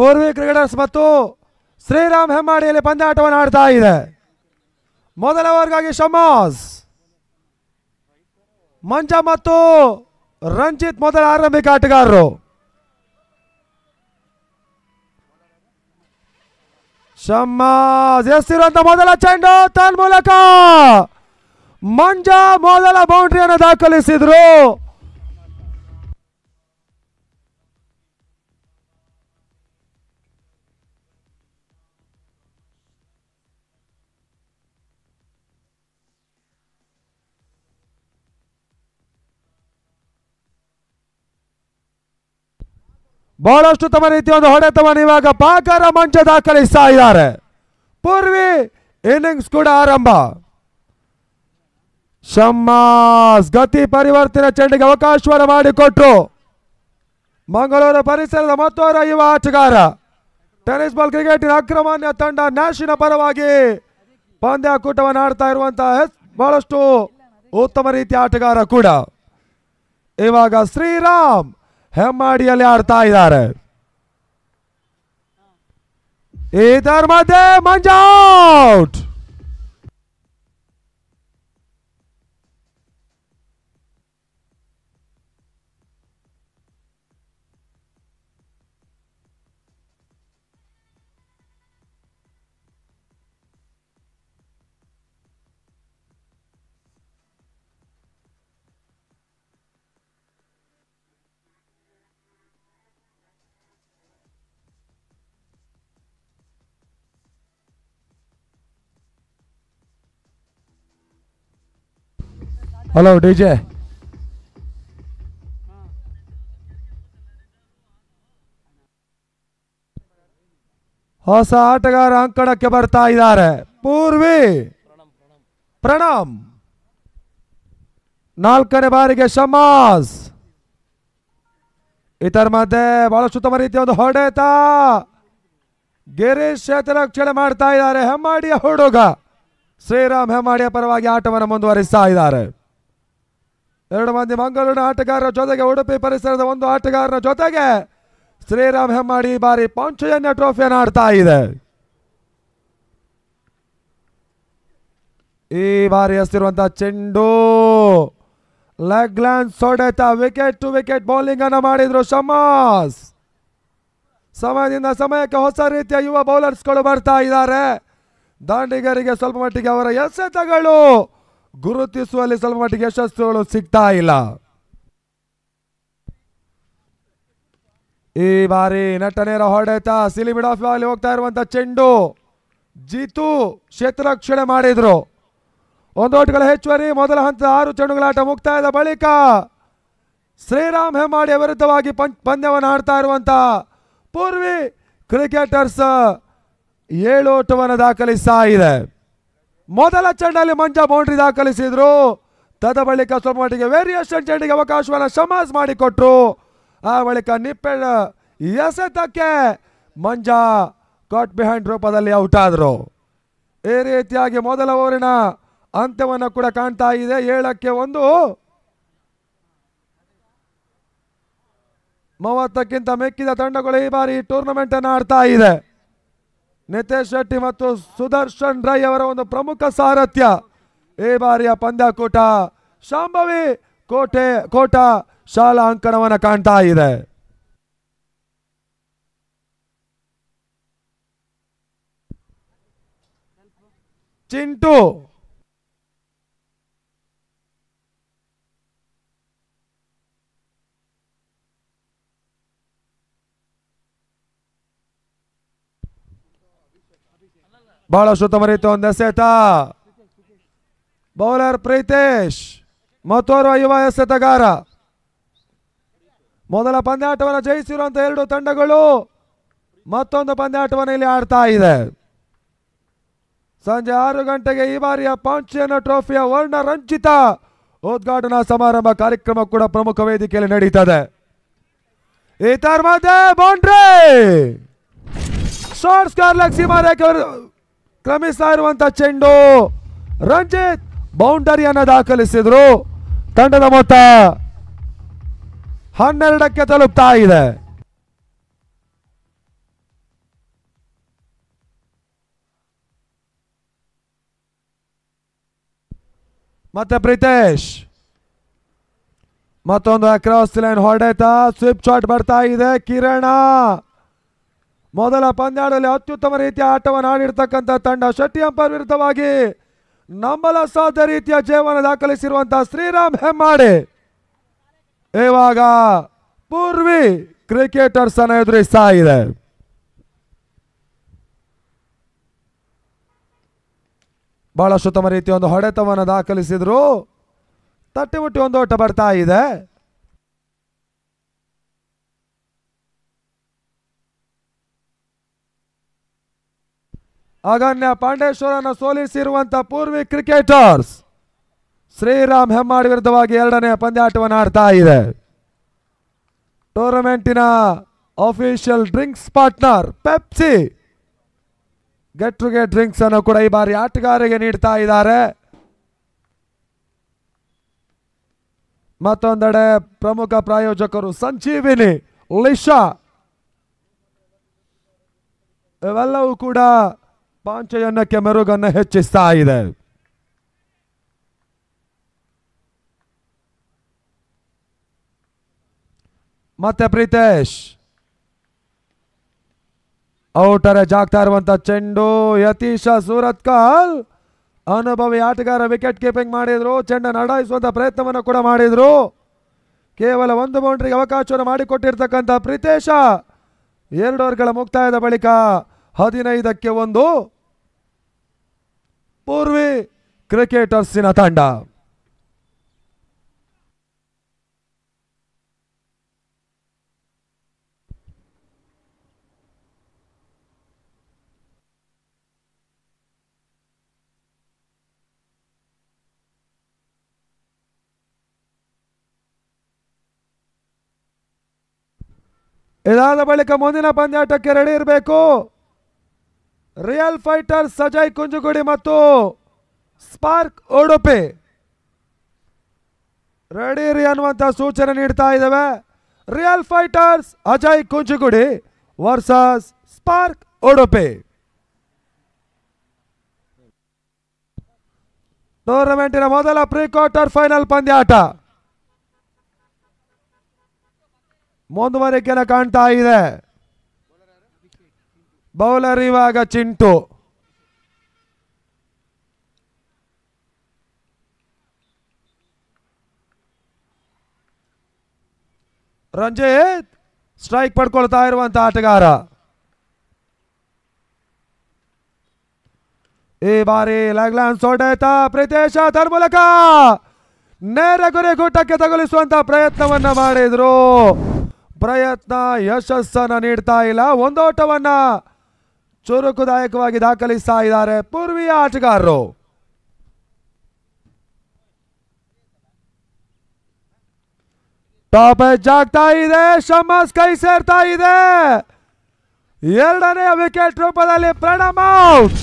Purvi cricketers ಮತ್ತು ಶ್ರೀರಾಮ್ ಹೆಮ್ಮಾಡಿಯಲ್ಲಿ ಪಂದ್ಯಾಟವನ್ನು ಆಡ್ತಾ ಇದೆ. ಮೊದಲ ಓವರ್ಗಾಗಿ ಶಮಾಸ್, ಮಂಜ ಮತ್ತು ರಂಜಿತ್ ಮೊದಲ ಆರಂಭಿಕ ಆಟಗಾರರು. ಶಮಾಸ್ ಎಸ್ತಿರುವಂತ ಮೊದಲ ಚೆಂಡು ತನ್ಮೂಲಕ ಮಂಜ ಮೊದಲ ಬೌಂಡ್ರಿಯನ್ನು ದಾಖಲಿಸಿದ್ರು. ಬಹಳಷ್ಟು ತಮ್ಮ ರೀತಿಯ ಒಂದು ಹೊಡೆತವನ್ನು ಇವಾಗ ಪಾಕರ ಮಂಚ ದಾಖಲಿಸ್ತಾ ಇದ್ದಾರೆ. ಪೂರ್ವಿ ಇನ್ನಿಂಗ್ಸ್ ಕೂಡ ಆರಂಭ. ಶಮ್ಮಾಸ್ ಗತಿ ಪರಿವರ್ತನೆ ಚೆಂಡಿಗೆ ಅವಕಾಶವನ್ನು ಮಾಡಿಕೊಟ್ರು. ಮಂಗಳೂರು ಪರಿಸರದ ಮತ್ತೋರ್ವ ಯುವ ಆಟಗಾರ, ಟೆನಿಸ್ ಬಾಲ್ ಕ್ರಿಕೆಟಿನ ಅಗ್ರಮಾನ್ಯ ತಂಡ ನ್ಯಾಷಿನ ಪರವಾಗಿ ಪಂದ್ಯಾಕೂಟವನ್ನು ಆಡ್ತಾ ಇರುವಂತಹ ಬಹಳಷ್ಟು ಉತ್ತಮ ರೀತಿಯ ಆಟಗಾರ ಕೂಡ ಇವಾಗ ಶ್ರೀರಾಮ್ ಹೆಮ್ಮಾಡಿಯಲ್ಲಿ ಆಡ್ತಾ ಇದ್ದಾರೆ. ಇದರ ಮಧ್ಯೆ ಮಂಜ ಔಟ್. Hello DJ. ಹೊಸ ಆಟಗಾರ ಅಂಕಣಕ್ಕೆ ಬರ್ತಾ ಇದ್ದಾರೆ. ಪೂರ್ವಿ ಪ್ರಣಮ್, ನಾಲ್ಕನೇ ಬಾರಿಗೆ ಶಮಾಸ್. ಇದರ ಮಧ್ಯೆ ಬಹಳಷ್ಟು ಉತ್ತಮ ರೀತಿಯ ಒಂದು ಹೊಡೆತ. ಗಿರೀಶ್ ರಕ್ಷಣೆ ಮಾಡ್ತಾ ಇದ್ದಾರೆ. ಹೆಮ್ಮಾಡಿಯ ಹುಡುಗ ಶ್ರೀರಾಮ್ ಹೆಮ್ಮಾಡಿಯ ಪರವಾಗಿ ಆಟವನ್ನು ಮುಂದುವರಿಸ್ತಾ ಇದ್ದಾರೆ. ಎರಡು ಮಂದಿ ಮಂಗಳೂರಿನ ಆಟಗಾರರ ಜೊತೆಗೆ ಉಡುಪಿ ಪರಿಸರದ ಒಂದು ಆಟಗಾರನ ಜೊತೆಗೆ ಶ್ರೀರಾಮ್ ಹೆಮ್ಮಾಡಿ ಈ ಬಾರಿ ಪಾಂಚಜನ್ಯ ಟ್ರೋಫಿಯನ್ನು ಆಡ್ತಾ ಇದೆ. ಈ ಬಾರಿ ಎಸ್ತಿರುವಂತಹ ಚೆಂಡು ಲೆಗ್ ಲ್ಯಾನ್ಸ್ ಹೊಡೆತ, ವಿಕೆಟ್ ಟು ವಿಕೆಟ್ ಬೌಲಿಂಗ್ ಅನ್ನು ಮಾಡಿದ್ರು ಶಮಾಸ್. ಸಮಯದಿಂದ ಸಮಯಕ್ಕೆ ಹೊಸ ರೀತಿಯ ಯುವ ಬೌಲರ್ಸ್ಗಳು ಬರ್ತಾ ಇದ್ದಾರೆ. ದಾಂಡಿಗರಿಗೆ ಸ್ವಲ್ಪ ಮಟ್ಟಿಗೆ ಅವರ ಎಸೆತಗಳು ಗುರುತಿಸುವಲ್ಲಿ ಸ್ವಲ್ಪ ಮಟ್ಟಿಗೆ ಯಶಸ್ಸುಗಳು ಸಿಗ್ತಾ ಇಲ್ಲ. ಈ ಬಾರಿ ನಟನೇರ ಹೊಡೆತ, ಸಿಲಿಮಿಡ್ ಆಫ್ ಅಲ್ಲಿ ಹೋಗ್ತಾ ಇರುವಂತಹ ಚೆಂಡು ಜೀತು ಕ್ಷೇತ್ರರಕ್ಷಣೆ ಮಾಡಿದ್ರು. ಒಂದು ಓಟುಗಳ ಹೆಚ್ಚುವರಿ. ಮೊದಲ ಹಂತದ 6 ಚೆಂಡುಗಳ ಆಟ ಮುಕ್ತಾಯದ ಬಳಿಕ ಶ್ರೀರಾಮ್ ಹೆಮ್ಮಾಡಿ ವಿರುದ್ಧವಾಗಿ ಪಂದ್ಯವನ್ನು ಆಡ್ತಾ ಇರುವಂತಹ ಪೂರ್ವಿ ಕ್ರಿಕೆಟರ್ಸ್ 7 ಓಟವನ್ನು ದಾಖಲಿಸ್ತಾ ಇದೆ. ಮೊದಲ ಚೆಂಡಲ್ಲಿ ಮಂಜ ಬೌಂಡ್ರಿ ದಾಖಲಿಸಿದ್ರು. ತದ ಬಳಿಕ ಸ್ವಲ್ಪ ಮಟ್ಟಿಗೆ ವೇರಿಯೇಷನ್ ಚೆಂಡಿಗೆ ಅವಕಾಶವನ್ನು ಶಮಾಸ್ ಮಾಡಿಕೊಟ್ರು. ಆ ಬಳಿಕ ನಿಪ್ಪೆಳ ಎಸೆತಕ್ಕೆ ಮಂಜ ಕಾಟ್ ಬಿಹೈಂಡ್ ರೂಪದಲ್ಲಿ ಔಟ್ ಆದ್ರು. ಈ ರೀತಿಯಾಗಿ ಮೊದಲ ಓವರಿನ ಅಂತ್ಯವನ್ನು ಕೂಡ ಕಾಣ್ತಾ ಇದೆ. 7-1 30ಕ್ಕಿಂತ ಮೆಕ್ಕಿದ ತಂಡಗಳು ಈ ಬಾರಿ ಟೂರ್ನಮೆಂಟ್ ಅನ್ನು ಆಡ್ತಾ ಇದೆ. ನಿತೇಶ್ ಶೆಟ್ಟಿ ಮತ್ತು ಸುದರ್ಶನ್ ರೈ ಅವರ ಒಂದು ಪ್ರಮುಖ ಸಾರಥ್ಯ ಈ ಬಾರಿಯ ಪಂದ್ಯಾಕೂಟ ಶಾಂಭವಿ ಕೋಟ ಶಾಲಾ ಅಂಕಣವನ್ನು ಕಾಣ್ತಾ ಇದೆ. ಚಿಂಟು ಬಹಳಷ್ಟು ಉತ್ತಮ ರೀತಿಯ ಒಂದು ಎಸೆತ. ಬೌಲರ್ ಪ್ರೀತೇಶ್ ಮತ್ತೋರ್ವ ಯುವ ಎಸೆತಗಾರ. ಮೊದಲ ಪಂದ್ಯಾಟವನ್ನು ಜಯಿಸಿರುವಂತಹ 2 ತಂಡಗಳು ಮತ್ತೊಂದು ಪಂದ್ಯಾಟವನ್ನು ಇಲ್ಲಿ ಆಡ್ತಾ ಇದೆ. ಸಂಜೆ 6 ಗಂಟೆಗೆ ಈ ಬಾರಿಯ ಪಾಂಚಜನ್ಯ ಟ್ರೋಫಿಯ ವರ್ಣ ರಂಜಿತ ಉದ್ಘಾಟನಾ ಸಮಾರಂಭ ಕಾರ್ಯಕ್ರಮ ಕೂಡ ಪ್ರಮುಖ ವೇದಿಕೆಯಲ್ಲಿ ನಡೀತದೆ. ಇದರ ಮಧ್ಯೆ ಬೌಂಡ್ರಿ ಶಾರ್ಟ್ ಸ್ಕಾರ್ಲೆಗ್ ಸೀಮಾರೇಖೆ ಕ್ರಮಿಸ್ತಾ ಇರುವಂತಹ ಚೆಂಡು. ರಂಜಿತ್ ಬೌಂಡರಿಯನ್ನು ದಾಖಲಿಸಿದ್ರು. ತಂಡದ ಮೊತ್ತ 12ಕ್ಕೆ ತಲುಪ್ತಾ ಇದೆ. ಮತ್ತೆ ಪ್ರಿತೇಶ್ ಮತ್ತೊಂದು ಅಕ್ರಾಸ್ ಲೈನ್ ಹೊಡೆತ ಸ್ವಿಪ್ ಶಾಟ್ ಬರ್ತಾ ಇದೆ. ಕಿರಣ ಮೊದಲ ಪಂದ್ಯಾಟದಲ್ಲಿ ಅತ್ಯುತ್ತಮ ರೀತಿಯ ಆಟವನ್ನು ಆಡಿರ್ತಕ್ಕಂಥ ತಂಡ. ಶೆಟ್ಟಿ ಅಂಪೈರ್ ವಿರುದ್ಧವಾಗಿ ನಂಬಲಸಾಧ್ಯ ರೀತಿಯ ಜಯವನ್ನು ದಾಖಲಿಸಿರುವಂತಹ ಶ್ರೀರಾಮ್ ಹೆಮ್ಮಾಡಿ ಇವಾಗ ಪೂರ್ವಿ ಕ್ರಿಕೆಟರ್ಸ್ ಅನ್ನು ಎದುರಿಸ್ತಾ ಇದೆ. ಬಹಳಷ್ಟು ಉತ್ತಮ ರೀತಿಯ ಒಂದು ಹೊಡೆತವನ್ನು ದಾಖಲಿಸಿದ್ರು. ತಟ್ಟಿಮುಟ್ಟಿ ಒಂದು ಓಟ ಬರ್ತಾ ಇದೆ. ಅಗನ್ಯ ಪಾಂಡೇಶ್ವರನ ಸೋಲಿಸಿರುವಂತಹ ಪೂರ್ವಿ ಕ್ರಿಕೆಟರ್ಸ್ ಶ್ರೀರಾಮ್ ಹೆಮ್ಮಾಡಿ ವಿರುದ್ಧವಾಗಿ ಎರಡನೇ ಪಂದ್ಯಾಟವನ್ನು ಆಡ್ತಾ ಇದೆ. ಟೂರ್ನಮೆಂಟಿನ official drinks partner Pepsi get together drinks ಅನ್ನು ಕೂಡ ಈ ಬಾರಿ ಆಟಗಾರರಿಗೆ ನೀಡ್ತಾ ಇದ್ದಾರೆ. ಮತ್ತೊಂದೆಡೆ ಪ್ರಮುಖ ಪ್ರಾಯೋಜಕರು ಸಂಜೀವಿನಿ, ಲಿಶಾ ಇವೆಲ್ಲವೂ ಕೂಡ ಪಾಂಚಜನ್ಯಕ್ಕೆ ಮೆರುಗನ್ನು ಹೆಚ್ಚಿಸ್ತಾ ಇದೆ. ಮತ್ತೆ ಪ್ರಿತೇಶ್ ಔಟರ್ ಜಾಗ್ತಾ ಇರುವಂತ ಚೆಂಡು. ಯತೀಶ ಸೂರತ್ಕಲ್ ಅನುಭವಿ ಆಟಗಾರ ವಿಕೆಟ್ ಕೀಪಿಂಗ್ ಮಾಡಿದ್ರು. ಚೆಂಡನ್ನು ಅಡಾಯಿಸುವಂತ ಪ್ರಯತ್ನವನ್ನು ಕೂಡ ಮಾಡಿದ್ರು. ಕೇವಲ ಒಂದು ಬೌಂಡ್ರಿಗೆ ಅವಕಾಶವನ್ನು ಮಾಡಿಕೊಟ್ಟಿರ್ತಕ್ಕಂಥ ಪ್ರಿತೇಶ 2 ಓವರ್ಗಳ ಮುಕ್ತಾಯದ ಬಳಿಕ 15ಕ್ಕೆ 1 ಪೂರ್ವಿ ಕ್ರಿಕೆಟರ್ಸಿನ ತಂಡ. ಇದಾದ ಬಳಿಕ ಮುಂದಿನ ಪಂದ್ಯಾಟಕ್ಕೆ ರೆಡಿ ಇರಬೇಕು. ರಿಯಲ್ ಫೈಟರ್ಸ್ ಅಜಯ್ ಕುಂಜುಗುಡಿ ಮತ್ತು ಸ್ಪಾರ್ಕ್ ಉಡುಪಿ ರೆಡಿ ರೀ ಅನ್ನುವಂತ ಸೂಚನೆ ನೀಡ್ತಾ ಇದ್ದಾವೆ. Real Fighters Ajay Kunjugudi versus Spark Udupi. ಟೂರ್ನಮೆಂಟಿನ ಮೊದಲ ಪ್ರೀ ಕ್ವಾರ್ಟರ್ ಫೈನಲ್ ಪಂದ್ಯಾಟ ಮುಂದುವರಿಕೆಯನ್ನು ಕಾಣ್ತಾ ಇದೆ. ಬೌಲರ್ ಇವಾಗ ಚಿಂಟು. ರಂಜಿತ್ ಸ್ಟ್ರೈಕ್ ಪಡ್ಕೊಳ್ತಾ ಇರುವಂತಹ ಆಟಗಾರ. ಈ ಬಾರಿ ಲೆಗ್ ಲಾನ್ಸ್ ಹೊಡೆತ ಪ್ರಿತೇಶ ಅದರ ಮೂಲಕ ನೇರ ಗುರಿ ಗೂಟಕ್ಕೆ ತಗುಲಿಸುವಂತಹ ಪ್ರಯತ್ನವನ್ನ ಮಾಡಿದ್ರು. ಪ್ರಯತ್ನ ಯಶಸ್ಸನ್ನು ನೀಡ್ತಾ ಇಲ್ಲ. ಒಂದೋಟವನ್ನ ಚುರುಕುದಾಯಕವಾಗಿ ದಾಖಲಿಸ್ತಾ ಇದ್ದಾರೆ ಪೂರ್ವಿಯ ಆಟಗಾರರು. ಟಾಪ್ ಎಡ್ಜ್ ಆಗ್ತಾ ಇದೆ. ಶಮ್ಮಸ್ ಕೈ ಸೇರ್ತಾ ಇದೆ. ಎರಡನೇ ವಿಕೆಟ್ ರೂಪದಲ್ಲಿ ಪ್ರಣಮ್ ಔಟ್.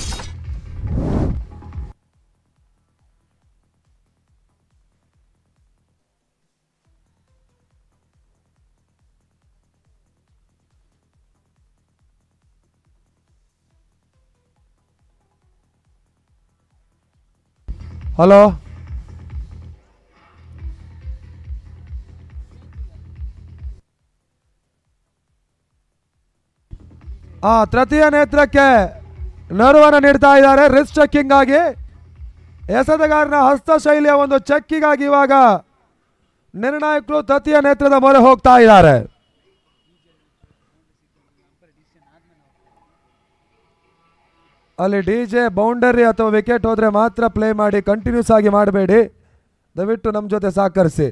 ಹಲೋ, ತೃತೀಯ ನೇತ್ರಕ್ಕೆ ನೆರವನ್ನು ನೀಡ್ತಾ ಇದ್ದಾರೆ. ರಿಸ್ಟ್ ಚೆಕ್ಕಿಂಗ್ ಆಗಿ ಎಸೆತಗಾರನ ಹಸ್ತಶೈಲಿಯ ಒಂದು ಚೆಕ್ಕಿಗಾಗಿ ಇವಾಗ ನಿರ್ಣಾಯಕರು ತೃತೀಯ ನೇತ್ರದ ಮೊರೆ ಹೋಗ್ತಾ ಇದ್ದಾರೆ. ಅಲ್ಲಿ ಡಿಜೆ ಬೌಂಡರಿ ಅಥವಾ ವಿಕೆಟ್ ಹೋದ್ರೆ ಮಾತ್ರ ಪ್ಲೇ ಮಾಡಿ, ಕಂಟಿನ್ಯೂಸ್ ಆಗಿ ಮಾಡಬೇಡಿ. ದಯವಿಟ್ಟು ನಮ್ಮ ಜೊತೆ ಸಹಕರಿಸಿ.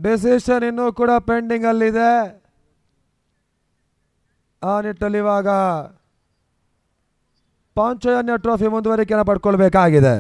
ಡಿಸಿಷನ್ ಇನ್ನೂ ಕೂಡ ಪೆಂಡಿಂಗ್ ಅಲ್ಲಿದೆ. ಆ ನಿಟ್ಟಲ್ಲಿ ಇವಾಗ ಪಾಂಚಜನ್ಯ ಟ್ರೋಫಿ ಮುಂದುವರಿಕೆಯನ್ನು ಪಡ್ಕೊಳ್ಬೇಕಾಗಿದೆ.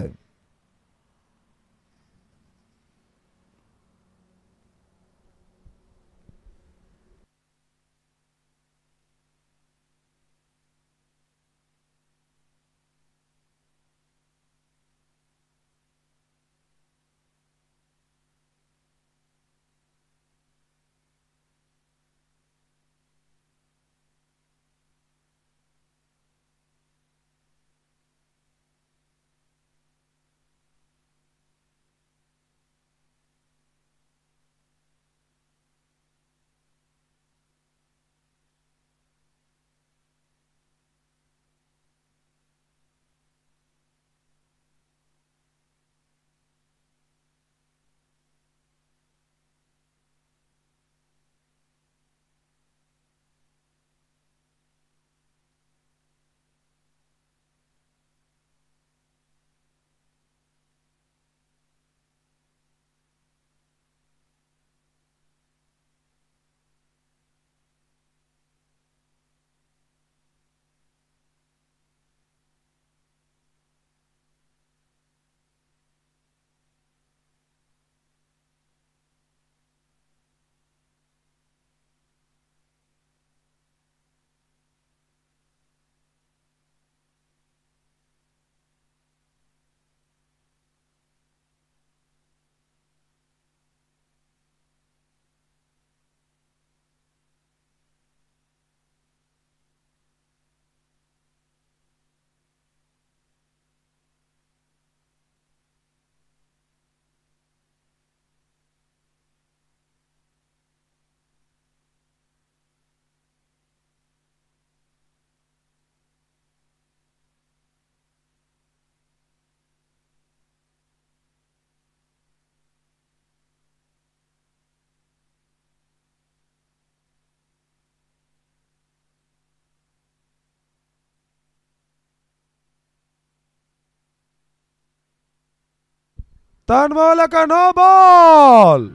ತನ್ಮೂಲಕ ನೋ ಬಾಲ್.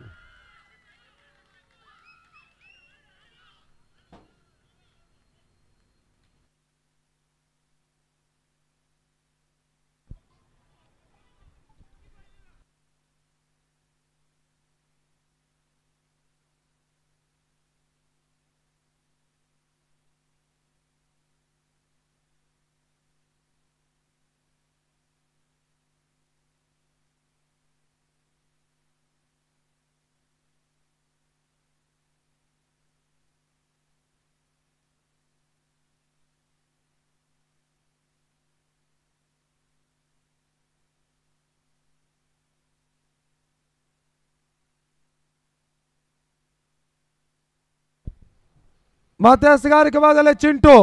ಮತ್ತೆ ಹಸ್ತಗಾರಿಕೆ ಭಾಗದಲ್ಲಿ ಚಿಂಟು.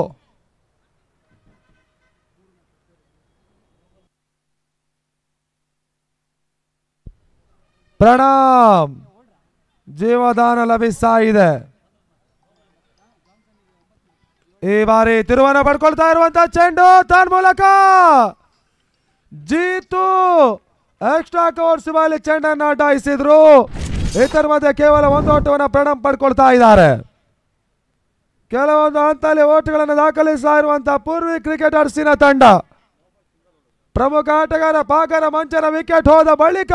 ಪ್ರಣಾಮ್ ಜೀವದಾನ ಲಭಿಸ್ತಾ ಇದೆ. ಈ ಬಾರಿ ತಿರುವನ್ನ ಪಡ್ಕೊಳ್ತಾ ಇರುವಂತಹ ಚೆಂಡು ತನ್ಮೂಲಕ ಜೀತು ಎಕ್ಸ್ಟ್ರಾ ಕೋರ್ಸ್ ಬಾಲಿ ಚೆಂಡನ್ನು ಅಟಾಯಿಸಿದ್ರು. ಇದರ ಮಧ್ಯೆ ಕೇವಲ ಒಂದು ಓಟವನ್ನು ಪ್ರಣಾಮ್ ಪಡ್ಕೊಳ್ತಾ ಇದ್ದಾರೆ. ಕೆಲವೊಂದು ಹಂತದಲ್ಲಿ ಓಟುಗಳನ್ನು ದಾಖಲಿಸ್ತಾ ಇರುವಂತಹ ಪೂರ್ವಿ ಕ್ರಿಕೆಟರ್ಸಿನ ತಂಡ. ಪ್ರಮುಖ ಆಟಗಾರ ಪಾಕರ ಮಂಚನ ವಿಕೆಟ್ ಹೋದ ಬಳಿಕ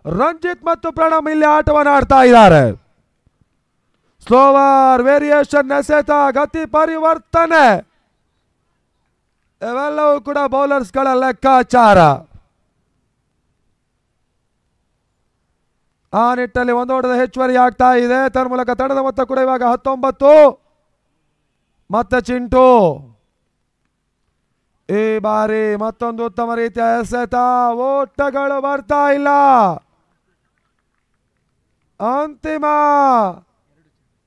ರಂಜಿತ್ ಮತ್ತು ಪ್ರಣಮ್ ಇಲ್ಲಿ ಆಟವನ್ನು ಆಡ್ತಾ ಇದ್ದಾರೆ. ಸ್ಲೋವರ್ ವೇರಿಯೇಷನ್ ಎಸೆತ, ಗತಿ ಪರಿವರ್ತನೆ ಇವೆಲ್ಲವೂ ಕೂಡ ಬೌಲರ್ಸ್ಗಳ ಲೆಕ್ಕಾಚಾರ. ಆ ನಿಟ್ಟಲ್ಲಿ ಒಂದು ಓಟದ ಹೆಚ್ಚುವರಿ ಆಗ್ತಾ ಇದೆ. ತನ್ಮೂಲಕ ತಂಡದ ಮೊತ್ತ ಕೂಡ ಇವಾಗ 19. ಮತ್ತೆ ಚಿಂಟು ಈ ಬಾರಿ ಮತ್ತೊಂದು ಉತ್ತಮ ರೀತಿಯ ಎಸೆತ. ಓಟಗಳು ಬರ್ತಾ ಇಲ್ಲ. ಅಂತಿಮ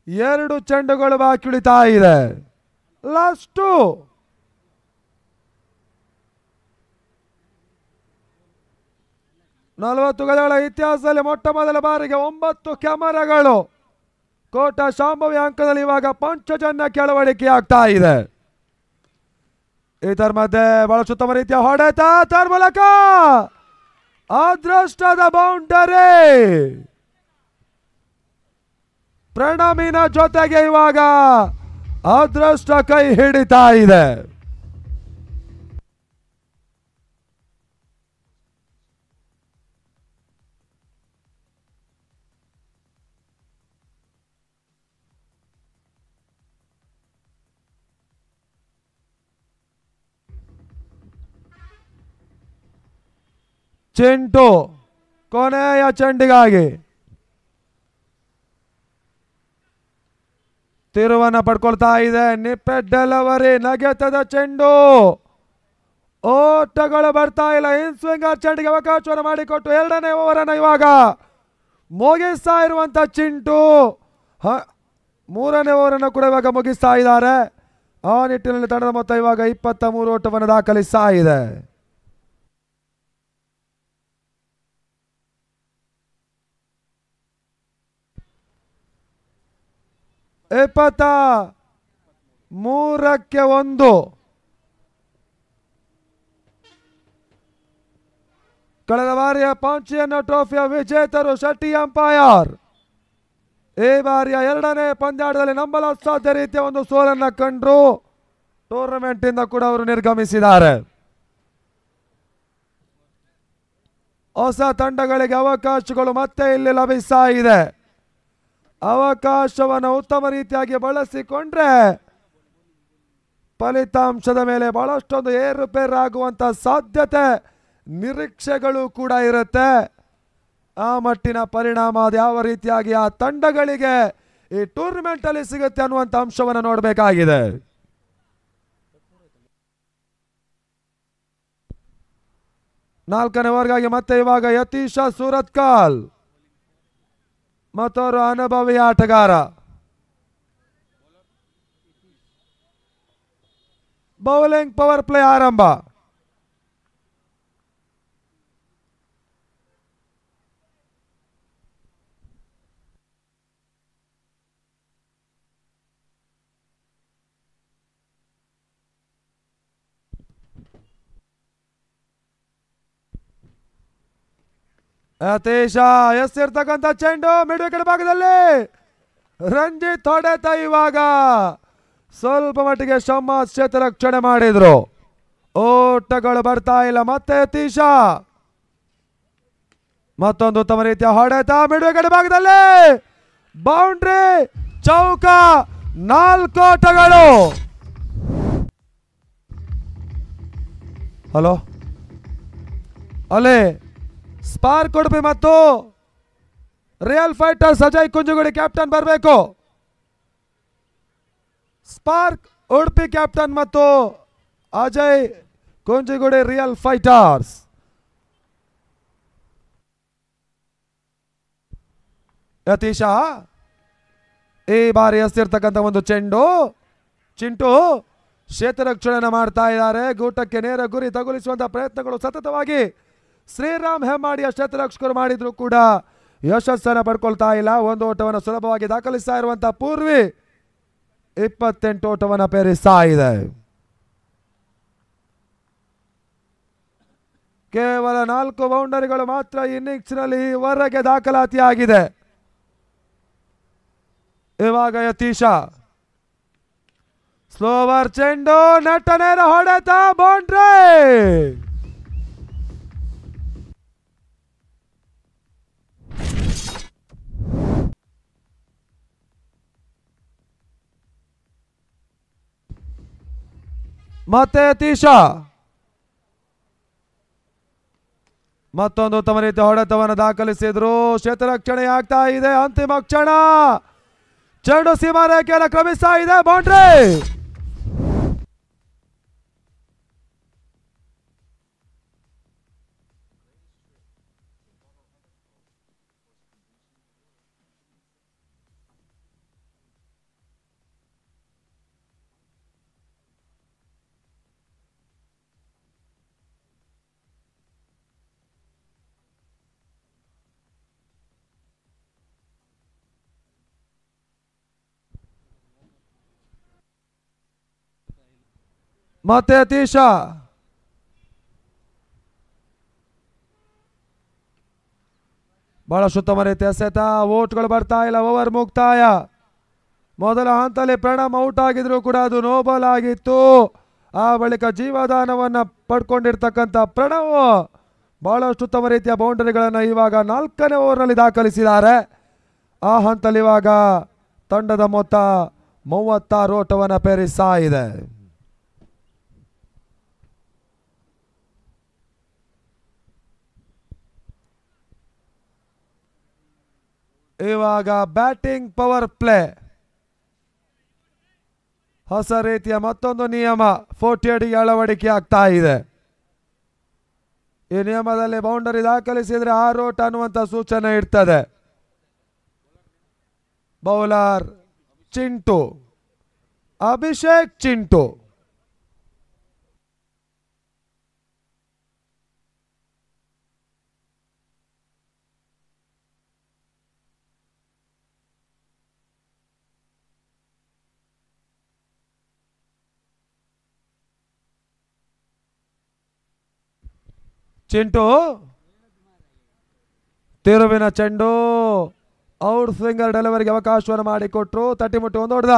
2 ಚೆಂಡುಗಳು ಬಾಕಿ ಉಳಿತಾ ಇದೆ. ಲಾಸ್ಟು 40 ಗಜಗಳ ಇತಿಹಾಸದಲ್ಲಿ ಮೊಟ್ಟ ಮೊದಲ ಬಾರಿಗೆ 9 ಕ್ಯಾಮರಾಗಳು. ಕೋಟ ಶಾಂಭವಿ ಅಂಕದಲ್ಲಿ ಇವಾಗ ಪಂಚಜನ್ಯ ಕೆಳವಳಿಕೆ ಆಗ್ತಾ ಇದೆ. ಇದರ ಮಧ್ಯೆ ಬಹಳ ಉತ್ತಮ ರೀತಿಯ ಹೊಡೆತ ತನ್ಮೂಲಕ ಅದೃಷ್ಟದ ಬೌಂಡರಿ. ಪ್ರಣಮಿನ ಜೊತೆಗೆ ಇವಾಗ ಅದೃಷ್ಟ ಕೈ ಹಿಡಿತಾ ಇದೆ. ಚಿಂಟು ಕೊನೆಯ ಚೆಂಡಿಗಾಗಿ ತಿರುವನ್ನ ಪಡ್ಕೊಳ್ತಾ ಇದೆ. ನಿಪ್ಪೆ ಡೆಲಿವರಿ, ನಗೆತದ ಚೆಂಡು, ಓಟಗಳು ಬರ್ತಾ ಇಲ್ಲ. ಇನ್ ಸ್ವಿಂಗರ್ ಚೆಂಡಿಗೆ ಅವಕಾಶವನ್ನು ಮಾಡಿಕೊಟ್ಟು ಎರಡನೇ ಓವರ್ ಅನ್ನು ಇವಾಗ ಮುಗಿಸ್ತಾ ಇರುವಂತ ಚಿಂಟು ಮೂರನೇ ಓವರ್ ಅನ್ನು ಕೂಡ ಇವಾಗ ಮುಗಿಸ್ತಾ ಇದ್ದಾರೆ. ಆ ನಿಟ್ಟಿನಲ್ಲಿ ತಂಡದ ಮೊತ್ತ ಇವಾಗ 23 ಓಟವನ್ನು ದಾಖಲಿಸ್ತಾ ಇದೆ. ಇಪ್ಪತ್ತ 3-1 ಕಳೆದ ಬಾರಿಯ ಪಾಂಚಿಯನ್ನ ಟ್ರೋಫಿಯ ವಿಜೇತರು ಶೆಟ್ಟಿ ಅಂಪೈರ್ ಈ ಬಾರಿಯ ಎರಡನೇ ಪಂದ್ಯಾಟದಲ್ಲಿ ನಂಬಲು ಅಸಾಧ್ಯ ರೀತಿಯ ಒಂದು ಸೋಲನ್ನ ಕಂಡ್ರು. ಟೂರ್ನಮೆಂಟ್ ಇಂದ ಕೂಡ ಅವರು ನಿರ್ಗಮಿಸಿದ್ದಾರೆ. ಹೊಸ ತಂಡಗಳಿಗೆ ಅವಕಾಶಗಳು ಮತ್ತೆ ಇಲ್ಲಿ ಲಭಿಸ್ತಾ ಇದೆ. ಅವಕಾಶವನ್ನು ಉತ್ತಮ ರೀತಿಯಾಗಿ ಬಳಸಿಕೊಂಡ್ರೆ ಫಲಿತಾಂಶದ ಮೇಲೆ ಬಹಳಷ್ಟೊಂದು ಏರುಪೇರು ಆಗುವಂತ ಸಾಧ್ಯತೆ ನಿರೀಕ್ಷೆಗಳು ಕೂಡ ಇರುತ್ತೆ. ಆ ಮಟ್ಟಿನ ಪರಿಣಾಮ ಅದು ಯಾವ ರೀತಿಯಾಗಿ ಆ ತಂಡಗಳಿಗೆ ಈ ಟೂರ್ನಮೆಂಟ್ ಅಲ್ಲಿ ಸಿಗುತ್ತೆ ಅನ್ನುವಂಥ ಅಂಶವನ್ನು ನೋಡಬೇಕಾಗಿದೆ. ನಾಲ್ಕನೇ ಓವರ್ಗಾಗಿ ಮತ್ತೆ ಇವಾಗ ಯತೀಶ ಸೂರತ್ಕಲ್ ಮತ್ತವರು ಅನುಭವಿ ಆಟಗಾರ. ಬೌಲಿಂಗ್ ಪವರ್ ಪ್ಲೇ ಆರಂಭ. ಯತೀಶ ಎಸ್ತಿರ್ತಕ್ಕಂಥ ಚೆಂಡು ಮಿಡ್ ವಿಕೆಟ್ ಭಾಗದಲ್ಲಿ ರಂಜಿತ್ ಹೊಡೆತ ಇವಾಗ ಸ್ವಲ್ಪ ಮಟ್ಟಿಗೆ ಶಮ್ಮತ್ ಕ್ಷೇತ್ರರಕ್ಷಣೆ ಮಾಡಿದ್ರು. ಓಟಗಳು ಬರ್ತಾ ಇಲ್ಲ. ಮತ್ತೆ ಯತೀಶ ಮತ್ತೊಂದು ಉತ್ತಮ ರೀತಿಯ ಹೊಡೆತ ಮಿಡ್ ವಿಕೆಟ್ ಭಾಗದಲ್ಲಿ ಬೌಂಡ್ರಿ ಚೌಕ 4 ಓಟಗಳು. ಹಲೋ ಅಲ್ಲೇ ಸ್ಪಾರ್ಕ್ ಉಡುಪಿ ಮತ್ತು ರಿಯಲ್ ಫೈಟರ್ಸ್ ಅಜಯ್ ಕುಂಜುಗುಡಿ ಕ್ಯಾಪ್ಟನ್ ಬರಬೇಕು. ಸ್ಪಾರ್ಕ್ ಉಡುಪಿ ಕ್ಯಾಪ್ಟನ್ ಮತ್ತು ಅಜಯ್ ಕುಂಜುಗುಡಿ ರಿಯಲ್ ಫೈಟರ್ಸ್. ಯತೀಶ ಈ ಬಾರಿ ಎಸ್ತಿರ್ತಕ್ಕಂಥ ಒಂದು ಚೆಂಡು ಚಿಂಟು ಕ್ಷೇತ್ರ ರಕ್ಷಣೆ ಮಾಡ್ತಾ ಇದ್ದಾರೆ. ಗೂಟಕ್ಕೆ ನೇರ ಗುರಿ ತಗುಲಿಸುವಂತ ಪ್ರಯತ್ನಗಳು ಸತತವಾಗಿ ಶ್ರೀರಾಮ್ ಹೆಮ್ಮಾಡಿಯ ಕ್ಷೇತ್ರರಕ್ಷಕರು ಮಾಡಿದ್ರು ಕೂಡ ಯಶಸ್ಸನ್ನು ಪಡ್ಕೊಳ್ತಾ ಇಲ್ಲ. ಒಂದು ಓಟವನ್ನು ಸುಲಭವಾಗಿ ದಾಖಲಿಸ್ತಾ ಇರುವಂತಹ ಪೂರ್ವಿ 28 ಓಟವನ್ನು ಪೇರಿಸ್ತಾ ಇದೆ. ಕೇವಲ 4 ಬೌಂಡರಿಗಳು ಮಾತ್ರ ಇನ್ನಿಂಗ್ಸ್ ನಲ್ಲಿ ಹೊರಗೆ ದಾಖಲಾತಿಯಾಗಿದೆ. ಇವಾಗ ಯತೀಶ ಸ್ಲೋವರ್ ಚೆಂಡು ನಟನೇರ ಹೊಡೆತ ಬೌಂಡ್ರಿ. ಮತ್ತೆ ಯತೀಶ ಮತ್ತೊಂದು ಉತ್ತಮ ರೀತಿಯ ಹೊಡೆತವನ್ನು ದಾಖಲಿಸಿದ್ರು. ಕ್ಷೇತ್ರರಕ್ಷಣೆ ಆಗ್ತಾ ಇದೆ. ಅಂತಿಮ ಕ್ಷಣ ಚೆಂಡು ಸೀಮಾ ರೇಖೆಯನ್ನು ಕ್ರಮಿಸ್ತಾ ಇದೆ. ಬೌಂಡ್ರಿ. ಮತ್ತೆ ಯತೀಶ ಬಹಳ ಉತ್ತಮ ರೀತಿಯ ಸೆತ. ಓಟ್ಗಳು ಬರ್ತಾ ಇಲ್ಲ. ಓವರ್ ಮುಕ್ತಾಯ. ಮೊದಲ ಹಂತದಲ್ಲಿ ಪ್ರಣಮ್ ಔಟ್ ಆಗಿದ್ರು ಕೂಡ ಅದು ನೋಬಲ್ ಆಗಿತ್ತು. ಆ ಬಳಿಕ ಜೀವದಾನವನ್ನು ಪಡ್ಕೊಂಡಿರ್ತಕ್ಕಂಥ ಪ್ರಣವ್ ಬಹಳಷ್ಟು ಉತ್ತಮ ರೀತಿಯ ಬೌಂಡರಿಗಳನ್ನು ಇವಾಗ 4ನೇ ಓವರ್ನಲ್ಲಿ ದಾಖಲಿಸಿದ್ದಾರೆ. ಆ ಹಂತದಲ್ಲಿ ಇವಾಗ ತಂಡದ ಮೊತ್ತ 36 ಓಟವನ್ನು ಪೇರಿಸ್ತಾ ಇದೆ. ಇವಾಗ ಬ್ಯಾಟಿಂಗ್ ಪವರ್ ಪ್ಲೇ, ಹೊಸ ರೀತಿಯ ಮತ್ತೊಂದು ನಿಯಮ 48ಗೆ ಅಳವಡಿಕೆ ಆಗ್ತಾ ಇದೆ. ಈ ನಿಯಮದಲ್ಲಿ ಬೌಂಡರಿ ದಾಖಲಿಸಿದ್ರೆ 6 ಓಟ ಅನ್ನುವಂಥ ಸೂಚನೆ ಇರ್ತದೆ. ಬೌಲರ್ ಚಿಂಟು, ಅಭಿಷೇಕ್ ಚಿಂಟು. ಚಿಂಟು ತಿರುವಿನ ಚೆಂಡು, ಔಟ್ ಸ್ವಿಂಗರ್ ಡೆಲಿವರಿಗೆ ಅವಕಾಶವನ್ನು ಮಾಡಿಕೊಟ್ರು. ತಟ್ಟಿಮುಟ್ಟಿ ಒಂದು ಹೊಡೆದ,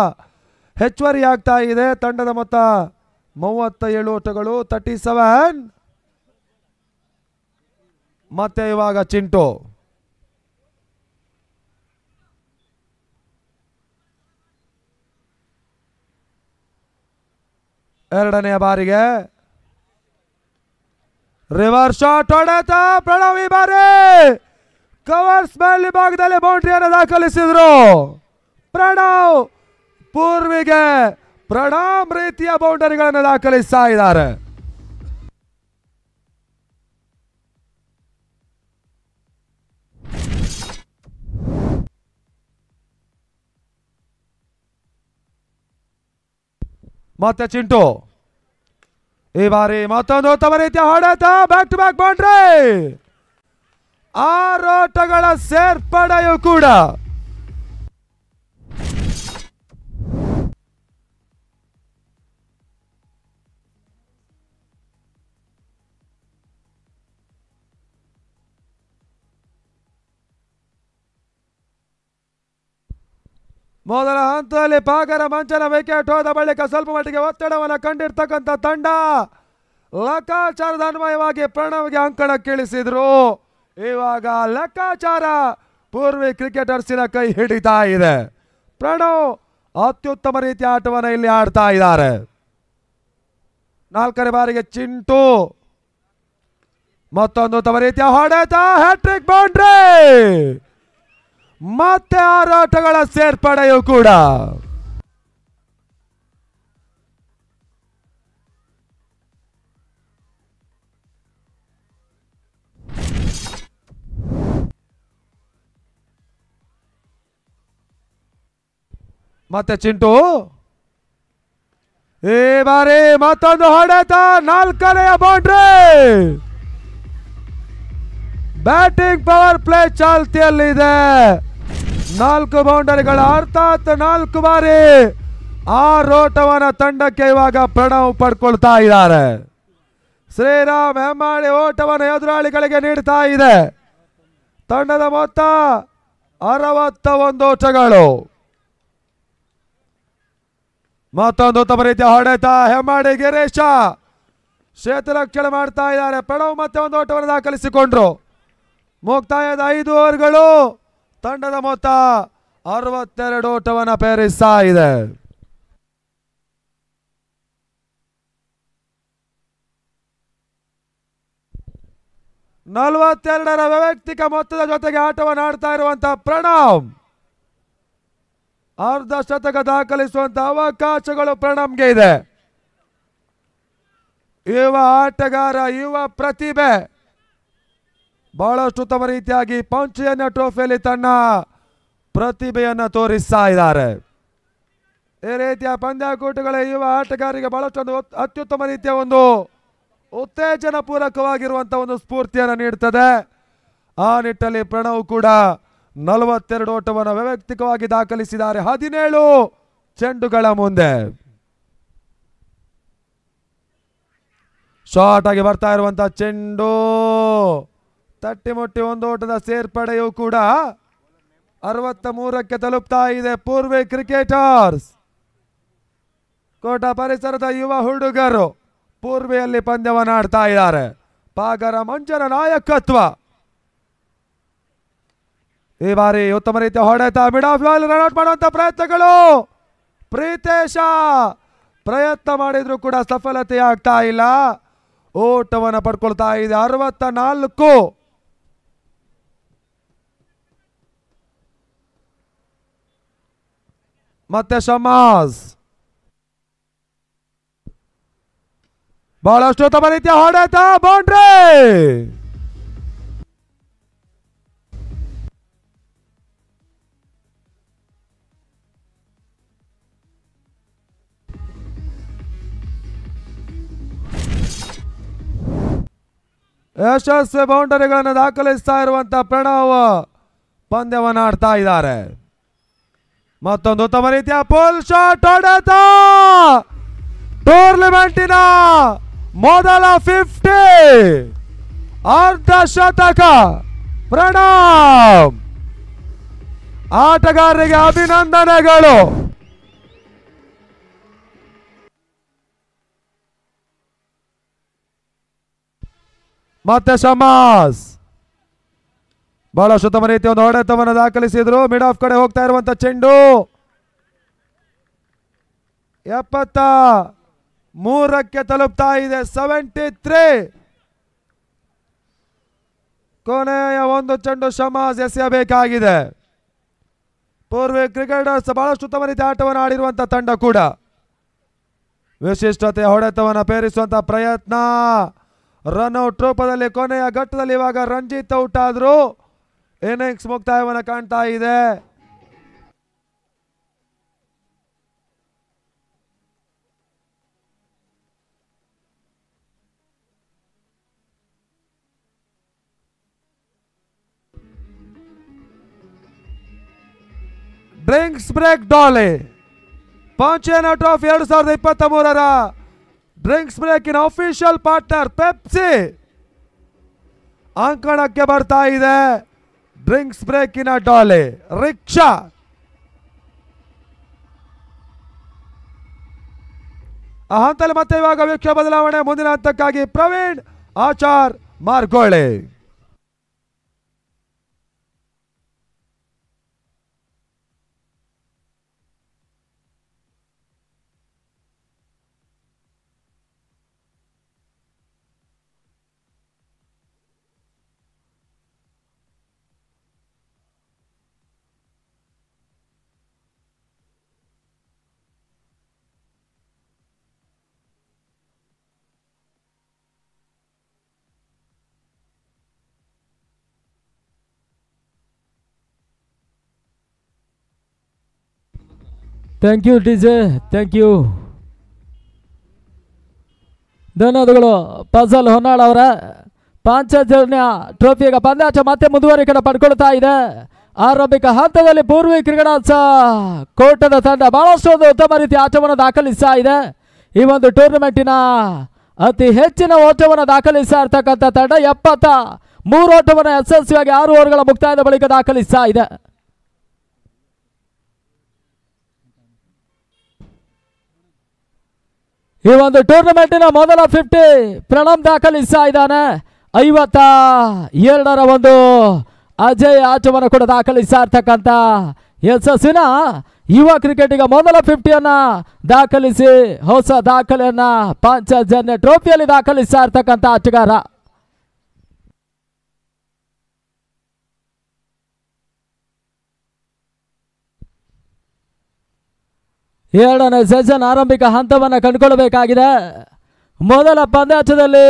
ಹೆಚ್ಚುವರಿ ಆಗ್ತಾ ಇದೆ. ತಂಡದ ಮೊತ್ತ 37 ಓಟಗಳು, 37. ಮತ್ತೆ ಇವಾಗ ಚಿಂಟು ಎರಡನೆಯ ಬಾರಿಗೆ ರಿವರ್ಸ್ ಶಾಟ್ ಹೊಡೆತ ಪ್ರಣವ್. ಈ ಬಾರಿ ಕವರ್ಸ್ ಮೇಲೆ ಭಾಗದಲ್ಲಿ ಬೌಂಡ್ರಿಯನ್ನು ದಾಖಲಿಸಿದ್ರು ಪ್ರಣವ್. ಪೂರ್ವಿಗೆ ಪ್ರಣಾಮ್ ರೀತಿಯ ಬೌಂಡರಿಗಳನ್ನು ದಾಖಲಿಸ್ತಾ ಇದ್ದಾರೆ. ಮತ್ತೆ ಚಿಂಟು ಈ ಬಾರಿ ಮತ್ತೊಂದು ಉತ್ತಮ ರೀತಿಯ ಹೊಡೆತ, ಬ್ಯಾಕ್ ಟು ಬ್ಯಾಕ್ ಬೌಂಡ್ರಿ. 6 ಓಟಗಳ ಸೇರ್ಪಡೆಯೂ ಕೂಡ. ಮೊದಲ ಹಂತದಲ್ಲಿ ಪಾಗರ ಮಂಚನ ವಿಕೆಟ್ ಹೋದ ಬಳಿಕ ಸ್ವಲ್ಪ ಮಟ್ಟಿಗೆ ಒತ್ತಡವನ್ನು ಕಂಡಿರ್ತಕ್ಕಂಥ ತಂಡ ಲೆಕ್ಕಾಚಾರದ ಅನ್ವಯವಾಗಿ ಪ್ರಣವ್ಗೆ ಅಂಕಣಕ್ಕಿಳಿಸಿದ್ರು. ಇವಾಗ ಲೆಕ್ಕಾಚಾರ ಪೂರ್ವಿ ಕ್ರಿಕೆಟರ್ಸಿನ ಕೈ ಹಿಡಿತಾ ಇದೆ. ಪ್ರಣವ್ ಅತ್ಯುತ್ತಮ ರೀತಿಯ ಆಟವನ್ನು ಇಲ್ಲಿ ಆಡ್ತಾ ಇದ್ದಾರೆ. 4ನೇ ಬಾರಿಗೆ ಚಿಂಟು ಮತ್ತೊಂದು ಉತ್ತಮ ರೀತಿಯ ಹೊಡೆತ, ಹ್ಯಾಟ್ರಿಕ್ ಬೌಂಡ್ರಿ. ಮತ್ತೆ 6 ಆಟಗಳ ಸೇರ್ಪಡೆಯೂ ಕೂಡ. ಮತ್ತೆ ಚಿಂಟು ಈ ಬಾರಿ ಮತ್ತೊಂದು ಹೊಡೆತ, 4ನೇ ಬೌಂಡ್ರಿ. ಬ್ಯಾಟಿಂಗ್ ಪವರ್ ಪ್ಲೇ ಚಾಲ್ತಿಯಲ್ಲಿದೆ. 4 ಬೌಂಡರಿಗಳ ಅರ್ಥಾತ್ 4 ಬಾರಿ 6 ಓಟವನ್ನು ತಂಡಕ್ಕೆ ಇವಾಗ ಪ್ರಣವ್ ಪಡ್ಕೊಳ್ತಾ ಇದ್ದಾರೆ. ಶ್ರೀರಾಮ್ ಹೆಮ್ಮಾಡಿ ಓಟವನ್ನು ಎದುರಾಳಿಗಳಿಗೆ ನೀಡ್ತಾ ಇದೆ. ತಂಡದ ಮೊತ್ತ 61 ಓಟಗಳು. ಮತ್ತೊಂದು ಉತ್ತಮ ರೀತಿಯ ಹೊಡೆತ, ಹೆಮ್ಮಾಡಿ ಗಿರೀಶ ಕ್ಷೇತ್ರರಕ್ಷಣೆ ಮಾಡ್ತಾ ಇದ್ದಾರೆ. ಪ್ರಣವ್ ಮತ್ತೆ ಒಂದು ಓಟವನ್ನು ದಾಖಲಿಸಿಕೊಂಡ್ರು. ಮುಕ್ತಾಯದ 5 ಓವರ್ಗಳು. ತಂಡದ ಮೊತ್ತ 62 ಓಟವನ್ನು ಪೇರಿಸ್ತಾ ಇದೆ. ರ ವೈಯಕ್ತಿಕ ಮೊತ್ತದ ಜೊತೆಗೆ ಆಟವನ್ನು ಆಡ್ತಾ ಇರುವಂತಹ ಪ್ರಣವ್ ಅರ್ಧ ಶತಕ ದಾಖಲಿಸುವಂತಹ ಅವಕಾಶಗಳು ಪ್ರಣವ್ಗೆ ಇದೆ. ಯುವ ಆಟಗಾರ, ಯುವ ಪ್ರತಿಭೆ ಬಹಳಷ್ಟು ಉತ್ತಮ ರೀತಿಯಾಗಿ ಪಂಚೆಯನ್ನ ಟ್ರೋಫಿಯಲ್ಲಿ ತನ್ನ ಪ್ರತಿಭೆಯನ್ನು ತೋರಿಸ್ತಾ ಇದ್ದಾರೆ. ಈ ರೀತಿಯ ಪಂದ್ಯಾಕೂಟಗಳ ಯುವ ಆಟಗಾರರಿಗೆ ಬಹಳಷ್ಟು ಅತ್ಯುತ್ತಮ ರೀತಿಯ ಒಂದು ಉತ್ತೇಜನ ಪೂರಕವಾಗಿರುವಂತಹ ಒಂದು ಸ್ಫೂರ್ತಿಯನ್ನು ನೀಡುತ್ತದೆ. ಆ ನಿಟ್ಟಲ್ಲಿ ಪ್ರಣವ್ ಕೂಡ 42 ಓಟವನ್ನು ವೈಯಕ್ತಿಕವಾಗಿ ದಾಖಲಿಸಿದ್ದಾರೆ 17 ಚೆಂಡುಗಳ ಮುಂದೆ. ಶಾರ್ಟ್ ಆಗಿ ಬರ್ತಾ ಇರುವಂತಹ ಚೆಂಡು ತಟ್ಟಿ ಮುಟ್ಟಿ ಒಂದು ಓಟದ ಸೇರ್ಪಡೆಯೂ ಕೂಡ 63ಕ್ಕೆ ತಲುಪ್ತಾ ಇದೆ ಪೂರ್ವಿ ಕ್ರಿಕೆಟರ್ಸ್. ಕೋಟ ಪರಿಸರದ ಯುವ ಹುಡುಗರು ಪೂರ್ವಿಯಲ್ಲಿ ಪಂದ್ಯವನ್ನು ಆಡ್ತಾ ಇದ್ದಾರೆ. ಪಾಗರ ಮಂಜನ ನಾಯಕತ್ವ. ಈ ಬಾರಿ ಉತ್ತಮ ರೀತಿಯ ಹೊಡೆತ, ಮಿಡ್ ಆಫ್ ಬಾಲ್ ರನ್ಔಟ್ ಮಾಡುವಂತ ಪ್ರಯತ್ನಗಳು. ಪ್ರೀತೇಶ ಪ್ರಯತ್ನ ಮಾಡಿದ್ರು ಕೂಡ ಸಫಲತೆ ಆಗ್ತಾ ಇಲ್ಲ. ಓಟವನ್ನು ಪಡ್ಕೊಳ್ತಾ ಇದೆ 64. ಮತ್ತೆ ಶಮಾಸ್ ಬಹಳಷ್ಟು ಉತ್ತಮ ರೀತಿಯ ಹೊಡೆತ, ಬೌಂಡ್ರಿ. ಯಶಸ್ವಿ ಬೌಂಡರಿಗಳನ್ನು ದಾಖಲಿಸ್ತಾ ಇರುವಂತಹ ಪ್ರಣವ್ ಪಂದ್ಯವನ್ನು ಆಡ್ತಾ ಇದ್ದಾರೆ. ಮತ್ತೊಂದು ಉತ್ತಮ ರೀತಿಯ ಪುಲ್ ಶಾಟ್ ಹೊಡೆತ. ಟೂರ್ನಿಮೆಂಟಿನ ಮೊದಲ 50 ಅರ್ಧ ಶತಕ ಪ್ರಣವ್. ಆಟಗಾರರಿಗೆ ಅಭಿನಂದನೆಗಳು. ಮತ್ತೆ ಶಮಾಸ್ ಬಹಳಷ್ಟು ಉತ್ತಮ ರೀತಿಯ ಒಂದು ಹೊಡೆತವನ್ನು ದಾಖಲಿಸಿದ್ರು. ಮಿಡ್ ಆಫ್ ಕಡೆ ಹೋಗ್ತಾ ಇರುವಂತ ಚೆಂಡು 73ಕ್ಕೆ ತಲುಪ್ತಾ ಇದೆ 73. ಕೊನೆಯ ಒಂದು ಚೆಂಡು ಶಮಾಸ್ ಎಸೆಯಬೇಕಾಗಿದೆ. ಪೂರ್ವಿ ಕ್ರಿಕೆಟರ್ಸ್ ಬಹಳಷ್ಟು ಉತ್ತಮ ರೀತಿಯ ಆಟವನ್ನು ಆಡಿರುವಂತ ತಂಡ ಕೂಡ ವಿಶಿಷ್ಟತೆಯ ಹೊಡೆತವನ್ನು ಪೇರಿಸುವಂತ ಪ್ರಯತ್ನ. ರನ್ಔಟ್ ರೂಪದಲ್ಲಿ ಕೊನೆಯ ಘಟ್ಟದಲ್ಲಿ ಇವಾಗ ರಂಜಿತ್ ಔಟ್ ಆದ್ರು. ಇನ್ನಿಂಗ್ಸ್ ಮುಕ್ತಾಯವನ್ನು ಕಾಣ್ತಾ ಇದೆ. ಡ್ರಿಂಕ್ಸ್ ಬ್ರೇಕ್ ಡಾಲೆ ಪಂಚೇನ ಟ್ರೋಫಿ 2023 ಡ್ರಿಂಕ್ಸ್ ಬ್ರೇಕಿನ ಅಫಿಷಿಯಲ್ ಪಾರ್ಟ್ನರ್ ಪೆಪ್ಸಿ ಅಂಕಣಕ್ಕೆ ಬರ್ತಾ ಇದೆ. ಡ್ರಿಂಕ್ಸ್ ಬ್ರೇಕಿನ ಡಾಲೆ ರಿಕ್ಷಾ. ಆ ಹಂತದಲ್ಲಿ ಮತ್ತೆ ಇವಾಗ ವೀಕ್ಷಕ ಬದಲಾವಣೆ. ಮುಂದಿನ ಹಂತಕ್ಕಾಗಿ ಪ್ರವೀಣ್ ಆಚಾರ್ ಮಾರ್ಗೋಳೆ. Thank you DJ, thank you, ಧನ್ಯವಾದಗಳು. ಫಜಲ್ ಹೊನ್ನಾಳ್ ಅವರ ಪಾಂಚಜನ್ಯ ಟ್ರೋಫಿಯ ಪಂದ್ಯಾಟ ಮತ್ತೆ ಮುಂದುವರಿ ಕಡೆ ಪಡ್ಕೊಳ್ತಾ ಇದೆ. ಆರಂಭಿಕ ಹಂತದಲ್ಲಿ ಪೂರ್ವಿ ಕ್ರಿಕೆಟರ್ಸ್ ಕೋಟದ ತಂಡ ಬಹಳಷ್ಟು ಒಂದು ಉತ್ತಮ ರೀತಿಯ ಆಟವನ್ನು ದಾಖಲಿಸ್ತಾ ಇದೆ. ಈ ಒಂದು ಟೂರ್ನಮೆಂಟಿನ ಅತಿ ಹೆಚ್ಚಿನ ಓಟವನ್ನು ದಾಖಲಿಸ್ತಾ ಇರ್ತಕ್ಕಂಥ ತಂಡ 73 ಓಟವನ್ನು ಯಶಸ್ವಿಯಾಗಿ 6 ಓವರ್ಗಳ ಮುಕ್ತಾಯದ ಬಳಿಕ ದಾಖಲಿಸ್ತಾ ಇದೆ. ಈ ಒಂದು ಟೂರ್ನಮೆಂಟಿನ ಮೊದಲ 50 ಪ್ರಣಮ್ ದಾಖಲಿಸ್ತಾ ಇದ್ದಾನೆ. 52ರ ಒಂದು ಅಜಯ್ ಆಟವನ್ನು ಕೂಡ ದಾಖಲಿಸ್ತಾ ಇರ್ತಕ್ಕಂಥ ಯಶಸ್ಸಿನ ಯುವ ಕ್ರಿಕೆಟಿಗ ಮೊದಲ 50ಯನ್ನು ದಾಖಲಿಸಿ ಹೊಸ ದಾಖಲೆಯನ್ನ ಪಾಂಚಜನ್ಯ ಟ್ರೋಫಿಯಲ್ಲಿ ದಾಖಲಿಸ್ತಾ ಇರ್ತಕ್ಕಂಥ ಆಟಗಾರ. ಎರಡನೇ ಸೆಷನ್ ಆರಂಭಿಕ ಹಂತವನ್ನು ಕಂಡುಕೊಳ್ಳಬೇಕಾಗಿದೆ. ಮೊದಲ ಪಂದ್ಯಾಟದಲ್ಲಿ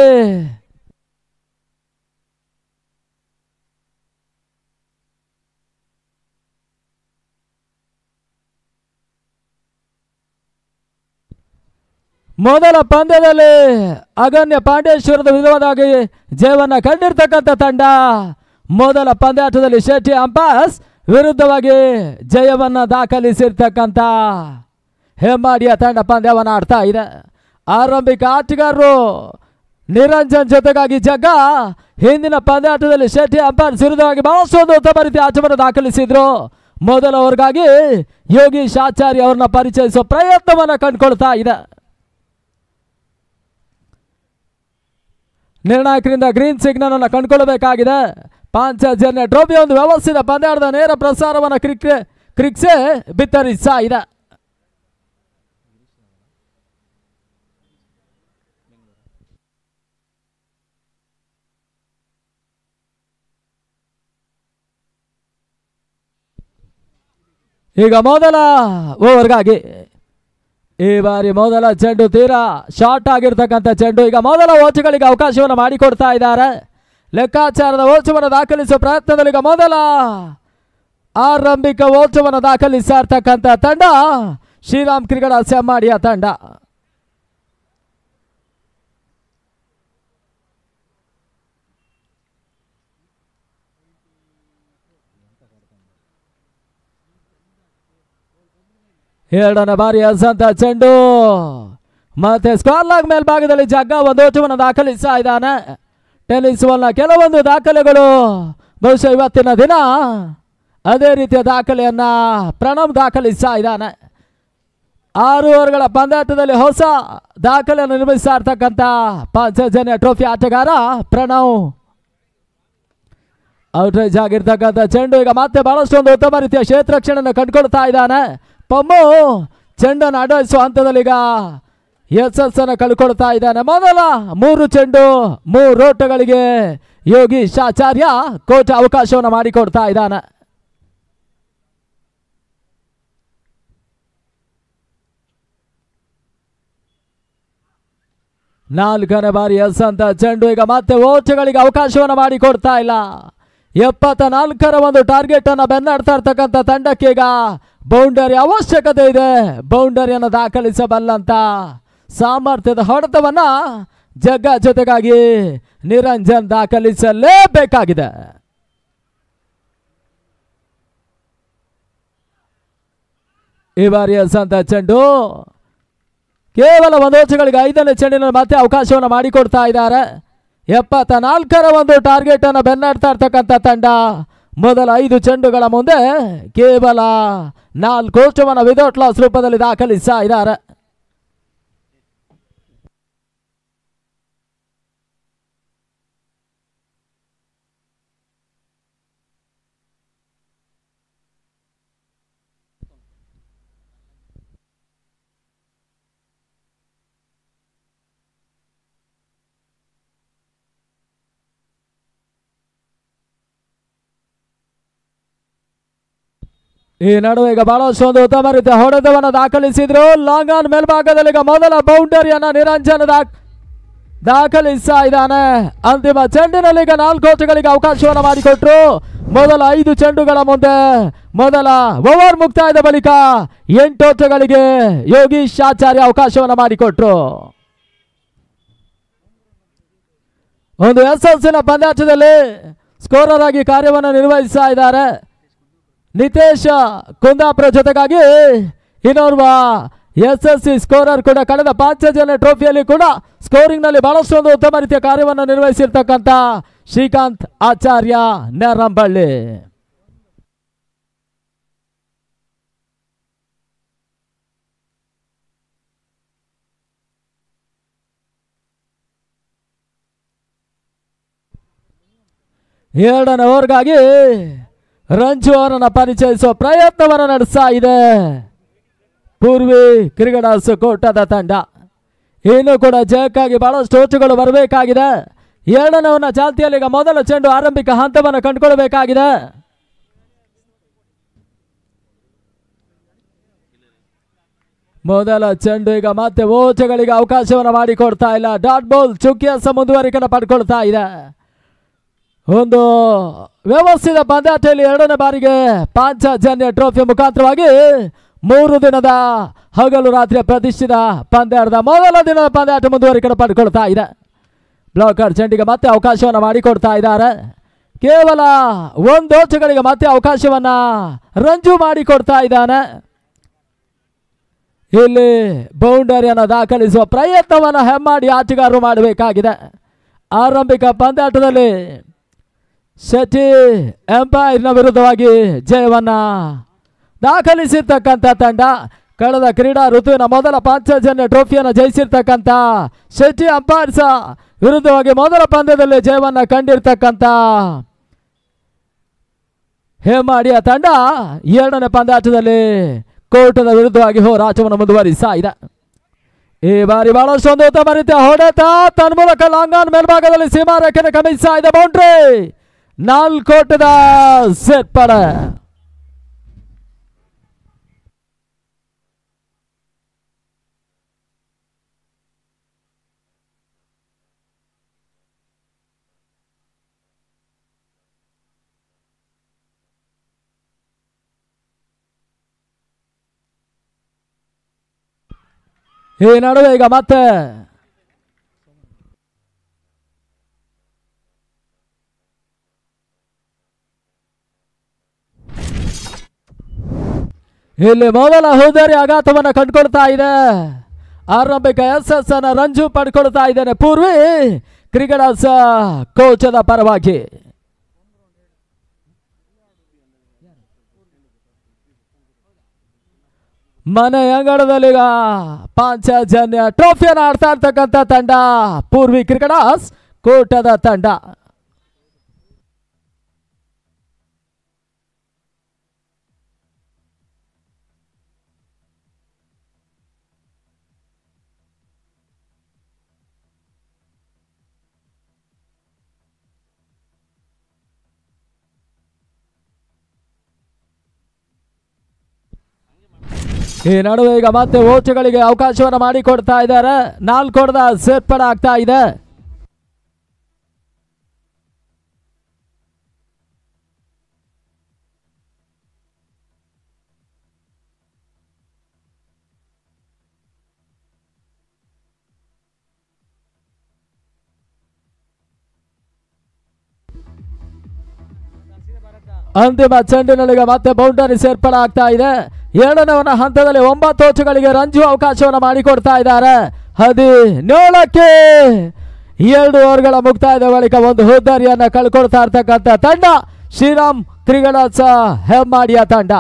ಅಗನ್ಯ ಪಾಂಡೇಶ್ವರದ ವಿರುದ್ಧವಾಗಿ ಜಯವನ್ನು ಕಂಡಿರ್ತಕ್ಕಂಥ ತಂಡ ಮೊದಲ ಪಂದ್ಯಾಟದಲ್ಲಿ ಶೆಟ್ಟಿ ಅಂಪಾಸ್ ವಿರುದ್ಧವಾಗಿ ಜಯವನ್ನು ದಾಖಲಿಸಿರ್ತಕ್ಕಂಥ ಹೆಮ್ಮಾಡಿಯ ತಂಡ ಪಂದ್ಯವನ್ನು ಆಡ್ತಾ ಇದೆ. ಆರಂಭಿಕ ಆಟಗಾರರು ನಿರಂಜನ್ ಜೊತೆಗಾಗಿ ಜಗ್ಗ ಹಿಂದಿನ ಪಂದ್ಯಾಟದಲ್ಲಿ ಶೆಟ್ಟಿ ಅಂಪೈರ್ ವಿರುದ್ಧವಾಗಿ ಬಹಳಷ್ಟು ಉತ್ತಮ ರೀತಿಯ ಆಟವನ್ನು ದಾಖಲಿಸಿದ್ರು. ಮೊದಲ ಓವರ್ಗಾಗಿ ಯೋಗೀಶ್ ಆಚಾರ್ಯ ಅವ್ರನ್ನ ಪರಿಚಯಿಸುವ ಪ್ರಯತ್ನವನ್ನ ಕಂಡುಕೊಳ್ತಾ ಇದೆ. ನಿರ್ಣಾಯಕರಿಂದ ಗ್ರೀನ್ ಸಿಗ್ನಲ್ ಅನ್ನು ಕಂಡುಕೊಳ್ಳಬೇಕಾಗಿದೆ. ಪಾಂಚಜನ್ಯ ಟ್ರೋಫಿ ಒಂದು ವ್ಯವಸ್ಥಿತ ಪಂದ್ಯಾಟದ ನೇರ ಪ್ರಸಾರವನ್ನು ಕ್ರಿಕ್ಸೆ ಬಿತ್ತರಿಸ್ತಾ ಇದೆ. ಈಗ ಮೊದಲ ಓವರ್ಗಾಗಿ ಈ ಬಾರಿ ಮೊದಲ ಚೆಂಡು ತೀರಾ ಶಾರ್ಟ್ ಆಗಿರ್ತಕ್ಕಂಥ ಚೆಂಡು. ಈಗ ಮೊದಲ ಓಚುಗಳಿಗೆ ಅವಕಾಶವನ್ನು ಮಾಡಿಕೊಡ್ತಾ ಇದ್ದಾರೆ. ಲೆಕ್ಕಾಚಾರದ ಓಚವನ್ನು ದಾಖಲಿಸುವ ಪ್ರಯತ್ನದಲ್ಲಿ ಈಗ ಮೊದಲ ಆರಂಭಿಕ ಓಚವನ್ನು ದಾಖಲಿಸ್ತಾ ಇರ್ತಕ್ಕಂಥ ತಂಡ ಶ್ರೀರಾಮ್ ಕ್ರಿಕೆಟ್ ಸೆಮ್ಮಾಡಿಯ ತಂಡ. ಎರಡನೇ ಬಾರಿ ಎಸೆದಂತ ಚೆಂಡು ಮತ್ತೆ ಸ್ಕ್ವೇರ್ ಲಾಗ್ ಮೇಲ್ಭಾಗದಲ್ಲಿ ಜಗ್ಗ ಒಂದು ಓಟವನ್ನು ದಾಖಲಿಸ್ತಾ ಇದ್ದಾನೆ. ಟೆನ್ನಿಸ್ ಬಾಲ್ನ ಕೆಲವೊಂದು ದಾಖಲೆಗಳು ಬಹುಶಃ ಇವತ್ತಿನ ದಿನ ಅದೇ ರೀತಿಯ ದಾಖಲೆಯನ್ನ ಪ್ರಣವ್ ದಾಖಲಿಸ್ತಾ ಇದ್ದಾನೆ. 6 ಓವರ್ಗಳ ಪಂದ್ಯಾಟದಲ್ಲಿ ಹೊಸ ದಾಖಲೆಯನ್ನು ನಿರ್ಮಿಸ್ತಾ ಇರ್ತಕ್ಕಂಥ ಪಾಂಚಜನ್ಯ ಟ್ರೋಫಿ ಆಟಗಾರ ಪ್ರಣವ್. ಔಟ್ರೇಜ್ ಆಗಿರ್ತಕ್ಕಂಥ ಚೆಂಡು ಈಗ ಮತ್ತೆ ಬಹಳಷ್ಟು ಒಂದು ಉತ್ತಮ ರೀತಿಯ ಕ್ಷೇತ್ರ ರಕ್ಷಣೆಯನ್ನು ಕಂಡುಕೊಳ್ತಾ ಇದ್ದಾನೆ. ಪಮ್ಮು ಚೆಂಡನ್ನು ಅಡ್ವೈಸುವ ಹಂತದಲ್ಲಿ ಈಗ ಯಶಸ್ಸನ್ನು ಕಳ್ಕೊಳ್ತಾ ಇದ್ದಾನೆ. ಮೊದಲ 3 ಚೆಂಡು 3 ಓಟಗಳಿಗೆ ಯೋಗೀಶ್ ಆಚಾರ್ಯ ಕೋಚ್ ಅವಕಾಶವನ್ನು ಮಾಡಿಕೊಡ್ತಾ ಇದ್ದಾನೆ. ನಾಲ್ಕನೇ ಬಾರಿ ಎಸೆದಂತ ಚೆಂಡು ಈಗ ಮತ್ತೆ ಓಟಗಳಿಗೆ ಅವಕಾಶವನ್ನು ಮಾಡಿಕೊಡ್ತಾ ಇಲ್ಲ. 74ರ ಒಂದು ಟಾರ್ಗೆಟ್ ಅನ್ನು ಬೆನ್ನಡ್ತಾ ಇರ್ತಕ್ಕಂಥ ತಂಡಕ್ಕೆ ಈಗ ಬೌಂಡರಿ ಅವಶ್ಯಕತೆ ಇದೆ. ಬೌಂಡರಿಯನ್ನು ದಾಖಲಿಸಬಲ್ಲಂತ ಸಾಮರ್ಥ್ಯದ ಹೊಡೆತವನ್ನ ಜಗ್ಗ ಜೊತೆಗಾಗಿ ನಿರಂಜನ್ ದಾಖಲಿಸಲೇಬೇಕಾಗಿದೆ. ಈ ಬಾರಿ ಎಸೆದಂತ ಚೆಂಡು ಕೇವಲ 1 ಓವರ್ಗಳಿಗೆ 5ನೇ ಚೆಂಡಿನಲ್ಲಿ ಮತ್ತೆ ಅವಕಾಶವನ್ನು ಮಾಡಿಕೊಡ್ತಾ ಇದ್ದಾರೆ. 74ರ ಒಂದು ಟಾರ್ಗೆಟ್ ಅನ್ನು ಬೆನ್ನಡ್ತಾ ಇರ್ತಕ್ಕಂಥ ತಂಡ ಮೊದಲ 5 ಚೆಂಡುಗಳ ಮುಂದೆ ಕೇವಲ 4 ಓಟವನ್ನು ವಿದೌಟ್ ಲಾಸ್ ರೂಪದಲ್ಲಿ ದಾಖಲಿಸ್ತಾ ಇದ್ದಾರೆ. ಈ ನಡುವೆ ಈಗ ಬಹಳಷ್ಟು ಒಂದು ಉತ್ತಮ ರೀತಿಯ ಹೊಡೆತವನ್ನು ದಾಖಲಿಸಿದ್ರು. ಲಾಂಗ್ ಆನ್ ಮೇಲ್ಭಾಗದಲ್ಲಿ ಈಗ ಮೊದಲ ಬೌಂಡರಿಯನ್ನ ನಿರಂಜನ್ ದಾಖಲಿಸ್ತಾ ಇದ್ದಾನೆ. ಅಂತಿಮ ಚೆಂಡಿನಲ್ಲಿ ಈಗ 4 ಓಟಗಳಿಗೆ ಅವಕಾಶವನ್ನು ಮಾಡಿಕೊಟ್ರು. ಮೊದಲ 5 ಚೆಂಡುಗಳ ಮುಂದೆ ಮೊದಲ ಓವರ್ ಮುಕ್ತಾಯದ ಬಳಿಕ 8 ಓಟಗಳಿಗೆ ಯೋಗೀಶ್ ಆಚಾರ್ಯ ಅವಕಾಶವನ್ನು ಮಾಡಿಕೊಟ್ರು. ಒಂದು ಯಶಸ್ಸಿನ ಪಂದ್ಯಾಟದಲ್ಲಿ ಸ್ಕೋರರ್ ಆಗಿ ಕಾರ್ಯವನ್ನು ನಿರ್ವಹಿಸ್ತಾ ಇದ್ದಾರೆ ನಿತೇಶ್ ಕುಂದಾಪುರ. ಜೊತೆಗಾಗಿ ಇನ್ನೋರ್ವ SSC ಸ್ಕೋರರ್ ಕೂಡ ಕಳೆದ ಪಾಂಚಜನ್ಯ ಟ್ರೋಫಿಯಲ್ಲಿ ಕೂಡ ಸ್ಕೋರಿಂಗ್ ನಲ್ಲಿ ಬಹಳಷ್ಟು ಒಂದು ಉತ್ತಮ ರೀತಿಯ ಕಾರ್ಯವನ್ನು ನಿರ್ವಹಿಸಿರ್ತಕ್ಕಂಥ ಶ್ರೀಕಾಂತ್ ಆಚಾರ್ಯ ನೆರಂಬಳ್ಳಿ. ಎರಡನೇ ಓವರ್ಗಾಗಿ ರಂಜು ಅವರನ್ನು ಪರಿಚಯಿಸುವ ಪ್ರಯತ್ನವನ್ನು ನಡೆಸ್ತಾ ಇದೆ ಪೂರ್ವಿ ಕ್ರಿಕೆಟರ್ಸ್ ಕೋಟದ ತಂಡ. ಇನ್ನು ಕೂಡ ಜಯಕ್ಕಾಗಿ ಬಹಳಷ್ಟು ಓಟುಗಳು ಬರಬೇಕಾಗಿದೆ. ಎರಡನೇವನ್ನ ಚಾಲ್ತಿಯಲ್ಲಿ ಈಗ ಮೊದಲ ಚೆಂಡು ಆರಂಭಿಕ ಹಂತವನ್ನು ಕಂಡುಕೊಳ್ಳಬೇಕಾಗಿದೆ. ಮೊದಲ ಚೆಂಡು ಈಗ ಮತ್ತೆ ಓಟಗಳಿಗೆ ಅವಕಾಶವನ್ನು ಮಾಡಿಕೊಡ್ತಾ ಇಲ್ಲ. ಡಾಟ್ ಬಾಲ್ ಚುಕ್ಕಿಯಸ ಮುಂದುವರಿಕೆಯನ್ನು ಪಡ್ಕೊಳ್ತಾ ಇದೆ. ಒಂದು ವ್ಯವಸ್ಥಿತ ಪಂದ್ಯಾಟದಲ್ಲಿ ಎರಡನೇ ಬಾರಿಗೆ ಪಾಂಚಜನ್ಯ ಟ್ರೋಫಿ ಮುಖಾಂತರವಾಗಿ 3 ದಿನದ ಹಗಲು ರಾತ್ರಿಯ ಪ್ರತಿಷ್ಠಿತ ಪಂದ್ಯಾಟದ ಮೊದಲ ದಿನದ ಪಂದ್ಯಾಟ ಮುಂದುವರಿಕೆಯನ್ನು ಪಡ್ಕೊಳ್ತಾ ಇದೆ. ಬ್ಲಾಕರ್ ಚೆಂಡಿಗೆ ಮತ್ತೆ ಅವಕಾಶವನ್ನು ಮಾಡಿಕೊಡ್ತಾ ಇದ್ದಾರೆ. ಕೇವಲ 1 ಓಟಗಳಿಗೆ ಮತ್ತೆ ಅವಕಾಶವನ್ನ ರಂಜು ಮಾಡಿಕೊಡ್ತಾ ಇದ್ದಾನೆ. ಇಲ್ಲಿ ಬೌಂಡರಿಯನ್ನು ದಾಖಲಿಸುವ ಪ್ರಯತ್ನವನ್ನು ಹೆಮ್ಮಾಡಿ ಆಟಗಾರರು ಮಾಡಬೇಕಾಗಿದೆ. ಆರಂಭಿಕ ಪಂದ್ಯಾಟದಲ್ಲಿ ಶೆಟ್ಟಿ ಎಂಪೈರ್ನ ವಿರುದ್ಧವಾಗಿ ಜಯವನ್ನ ದಾಖಲಿಸಿರ್ತಕ್ಕಂಥ ತಂಡ. ಕಳೆದ ಕ್ರೀಡಾ ಋತುವಿನ ಮೊದಲ ಪಾಂಚಜನ್ಯ ಟ್ರೋಫಿಯನ್ನು ಜಯಿಸಿರ್ತಕ್ಕಂಥ ಶೆಟ್ಟಿ ಅಂಪೈರ್ಸ್ ವಿರುದ್ಧವಾಗಿ ಮೊದಲ ಪಂದ್ಯದಲ್ಲಿ ಜಯವನ್ನ ಕಂಡಿರ್ತಕ್ಕಂಥ ಹೇಮಾಡಿಯ ತಂಡ ಎರಡನೇ ಪಂದ್ಯಾಟದಲ್ಲಿ ಕೋಟದ ವಿರುದ್ಧವಾಗಿ ಹೋರಾಟವನ್ನು ಮುಂದುವರಿಸ್ತಾ ಇದೆ. ಈ ಬಾರಿ ಬಹಳಷ್ಟು ಒಂದು ಉತ್ತಮ ರೀತಿಯ ಹೊಡೆತ ತನ್ಮೂಲಕ ಲಾಂಗಾನ್ ಮೇಲ್ಭಾಗದಲ್ಲಿ ಸೀಮಾ ರೇಖೆಯನ್ನು ಗಮನಿಸ್ತಾ ಇದೆ. ಬೌಂಡ್ರಿ 4 ಓಟದ ಸೇರ್ಪಡೆ. ಈ ನಡುವೆ ಈಗ ಮತ್ತೆ ಇಲ್ಲಿ ಮೊದಲ ಹುದರಿ ಆಘಾತವನ್ನು ಕಂಡುಕೊಳ್ತಾ ಇದೆ. ಆರಂಭಿಕ SS ಅನ್ನ ರಂಜು ಪಡ್ಕೊಳ್ತಾ ಇದ್ದೇನೆ ಪೂರ್ವಿ ಕ್ರಿಕೆಟರ್ಸ್ ಕೋಚದ ಪರವಾಗಿ. ಮನೆ ಅಂಗಣದಲ್ಲಿ ಈಗ ಪಾಂಚಜನ್ಯ ಟ್ರೋಫಿಯನ್ನು ಆಡ್ತಾ ಇರ್ತಕ್ಕಂಥ ತಂಡ ಪೂರ್ವಿ ಕ್ರಿಕೆಟರ್ಸ್ ಕೋಟದ ತಂಡ. ಈ ನಡುವೆ ಈಗ ಮತ್ತೆ ಓಟುಗಳಿಗೆ ಅವಕಾಶವನ್ನು ಮಾಡಿಕೊಡ್ತಾ ಇದ್ದಾರೆ. 4 ಓಟದ ಸೇರ್ಪಡೆ ಆಗ್ತಾ ಇದೆ. ಅಂತಿಮ ಚೆಂಡಿನಲ್ಲಿಗ ಮತ್ತೆ ಬೌಂಡರಿ ಸೇರ್ಪಡೆ ಆಗ್ತಾ ಇದೆ. ಎರಡನೇ ಹಂತದಲ್ಲಿ 9 ಓಟುಗಳಿಗೆ ರಂಜು ಅವಕಾಶವನ್ನು ಮಾಡಿಕೊಡ್ತಾ ಇದ್ದಾರೆ. 17ಕ್ಕೆ 2 ಓವರ್ಗಳ ಮುಕ್ತಾಯದ ಬಳಿಕ ಒಂದು ಹುದ್ದರಿಯನ್ನು ಕಳ್ಕೊಳ್ತಾ ಇರ್ತಕ್ಕಂಥ ತಂಡ ಶ್ರೀರಾಮ್ ಕ್ರಿಕೆಟರ್ಸ್ ಹೆಮ್ಮಾಡಿಯ ತಂಡ.